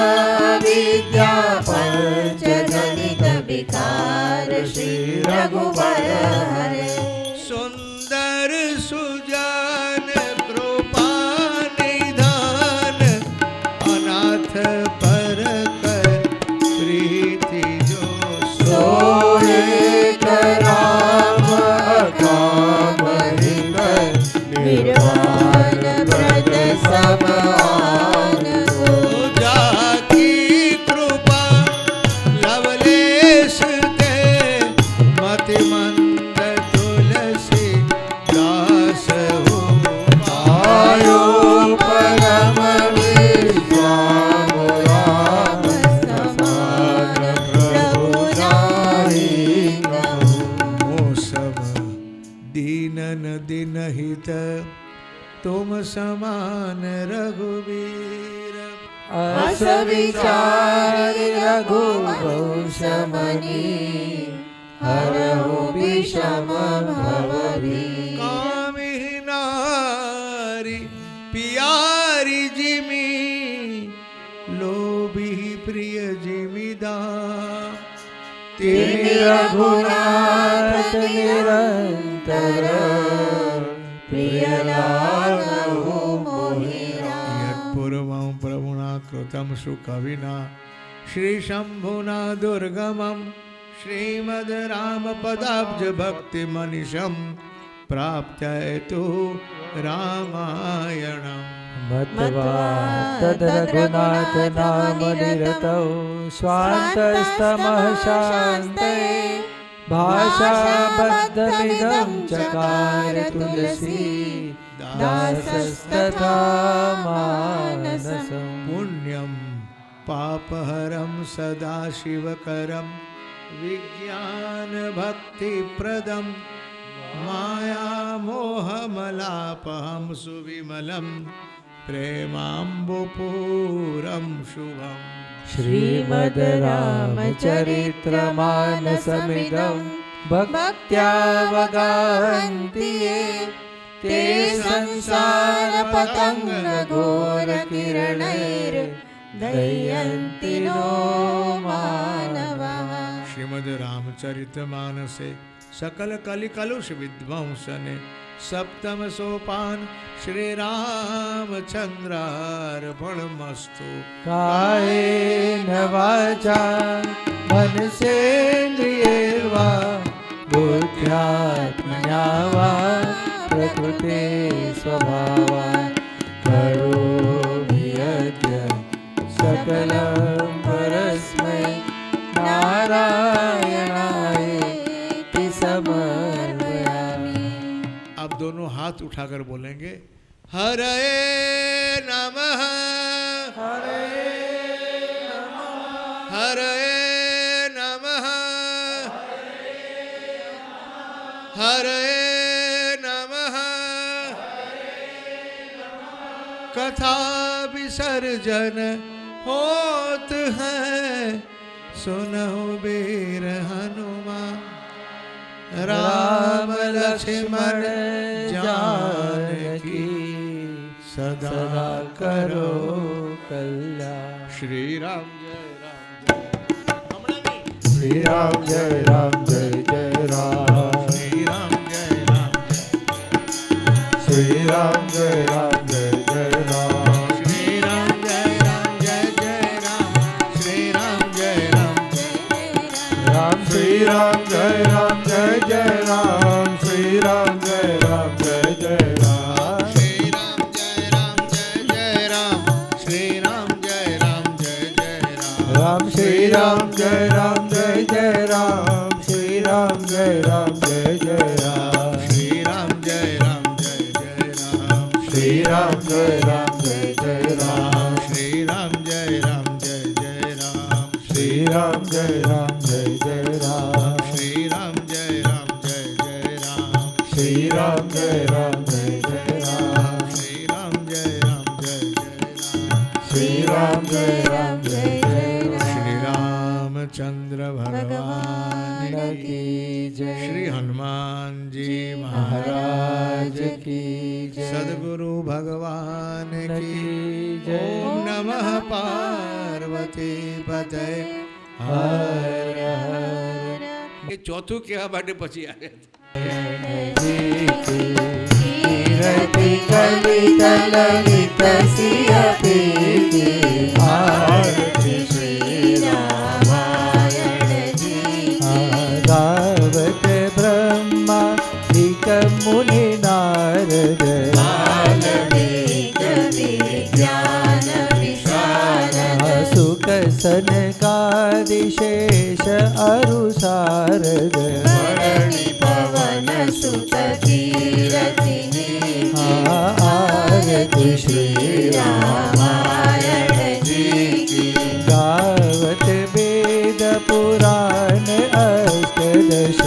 विद्या पंच जनित विकार श्री रघुबर हरे सुंदर सुजान कृपा निधान अनाथ पर कर प्रीति जो सोए राम अकाम हृदय निर्वाण व्रज समान सो जाकी कृपा लवलेश ते मति मंद तुलसी दास हो आयो परम विश्राम राम समान प्रभु नाहि मो सब दीनन दिन हित तुम समान रघुवीर अस विचार रघुवंश मणि हरहु विषम भवभीर कामिनी नारी पियारी जिमी लोभी प्रिय जिमिदा तेरे रघुनाथ निरंतर प्रिय लागहु मोहि राम। यत्पूर्वं प्रभुना कृतं सुकविना श्रीशम्भुना दुर्गमं श्रीमद् रामपदाब्ज भक्तिमनिशं प्राप्त्यतु रामायणम् मत्वा तद्रघुनाथ नाम निरतौ स्वान्तस्तमः शान्ते भाषाबद्धमिदं चकार तुलसी दासस्तथा मानसम् पुण्यं पापहरं सदा शिवकरं विज्ञानभक्तिप्रदं मायामोहमलापहं सुविमलं प्रेमाम्बुपूरं शुभम् श्रीमद् रामचरित्रमानसमिदं भक्त्यावगाहन्ति ये ते संसारपतङ्गघोरकिरणैर्दह्यन्ति नो मानवाः। श्रीमद् रामचरितमानसे सकल कलिकलुष विध्वंसने सप्तम सोपान श्री रामचंद्रार्पणमस्तु। कायेन वाचा मनसेन्द्रियैर्वा बुद्ध्यात्मना वा प्रकृते स्वभावात् करोमि यद्य सकलं परस्मै नारायणायेति समर्पयामि। अब दोनों हाथ उठाकर बोलेंगे हरे नमः हरे नमः हरे नमः कथा विसर्जन होत है सुनो वीर हनुमान राम लक्ष्मण जानकी सदा करो कल्याण। श्री राम श्री राम जय राम जय जय राम श्री राम जय राम श्री राम जय राम जय जय राम श्री राम जय राम जय जय राम श्री राम जय राम राम श्री राम जय राम जय जय राम श्री राम जय राम श्री राम जय जय राम, श्री राम जय राम जय जय राम, श्री राम जय जय राम, श्री राम जय राम जय जय राम, श्री राम जय जय राम, श्री राम जय राम जय जय राम, श्री राम जय जय राम, श्री रामचंद्र भगवान की जय, श्री हनुमान जी महाराज की जय, सद्गुरु भगवान की जय। ओम नमः पार्वती पते हर हर ये चौथું કહેવા માટે પછી આવે कीर्ति कलित ललित सिय पीति, आरती श्री रामायण जी, गावत ब्रह्मा लिक मुनि नारद, वाल्मीकि विज्ञान विशारद, सुख सनकादि शेष अरु शारद, धरणी पवन सुत कीरति आरती श्री रामायण जी की, गावत वेद पुराण अष्टदश,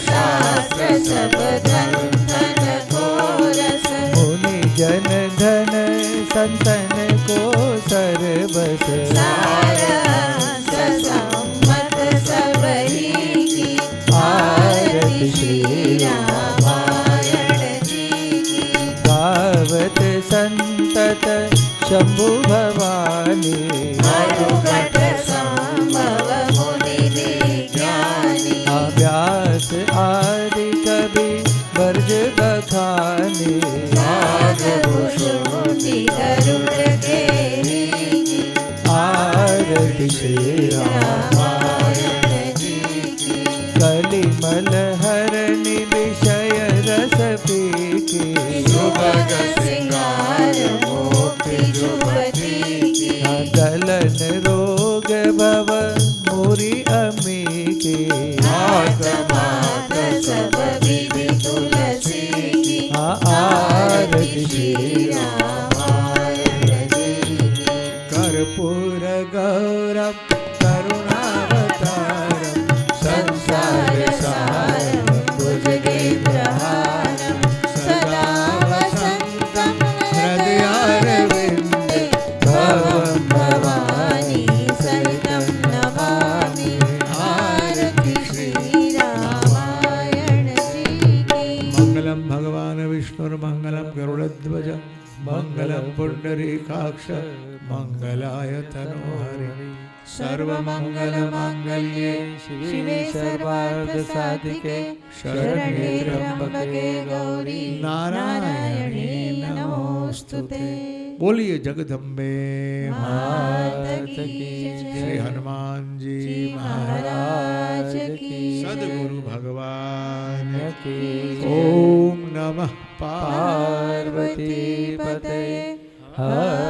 शास्त्र सब ग्रंथन घोरस, मुनि जन धन संतन को सर्वस, सम्मत सब ही की, आरती श्री रामायण जी की, गावत संतत शंभु भवानी, मरुघट संभव मुनि विज्ञानी, व्यास आदि कवि वर्ज बखानी, नागभूषुंडि गरुड़ गेरी, आरती श्री रामायण जी की, कलिमल हरनि विषय रस पीकी, सुभग सिंगार मोक्ति जुबती की, गलन रोग भव मुरि अमी की, मात मात सब विधि तुलसी की, आरती श्री रामायण जी की, कर्पूर गौरव करुणावतारम संसार सारम भुजगेन्द्रहारम सदा वसन्तं हृदयारविन्दे भवं भवानी सहितं नमामि, आरति श्री रामायण जी की, मंगलम भगवान विष्णुर्मंगलम गरुड़ध्वज मंगलम पुंडरीकाक्ष मंगलाय तनोहरि सर्वमंगल मांगल्ये शिवे सर्वार्थ साधिके शरण्ये त्र्यंबके गौरी नारायणी नमोस्तुते। बोलिए जगदम्बे मात की श्री जय, हनुमान जी महाराज की सद्गुरु भगवान की ओम नमः पार्वती पते हर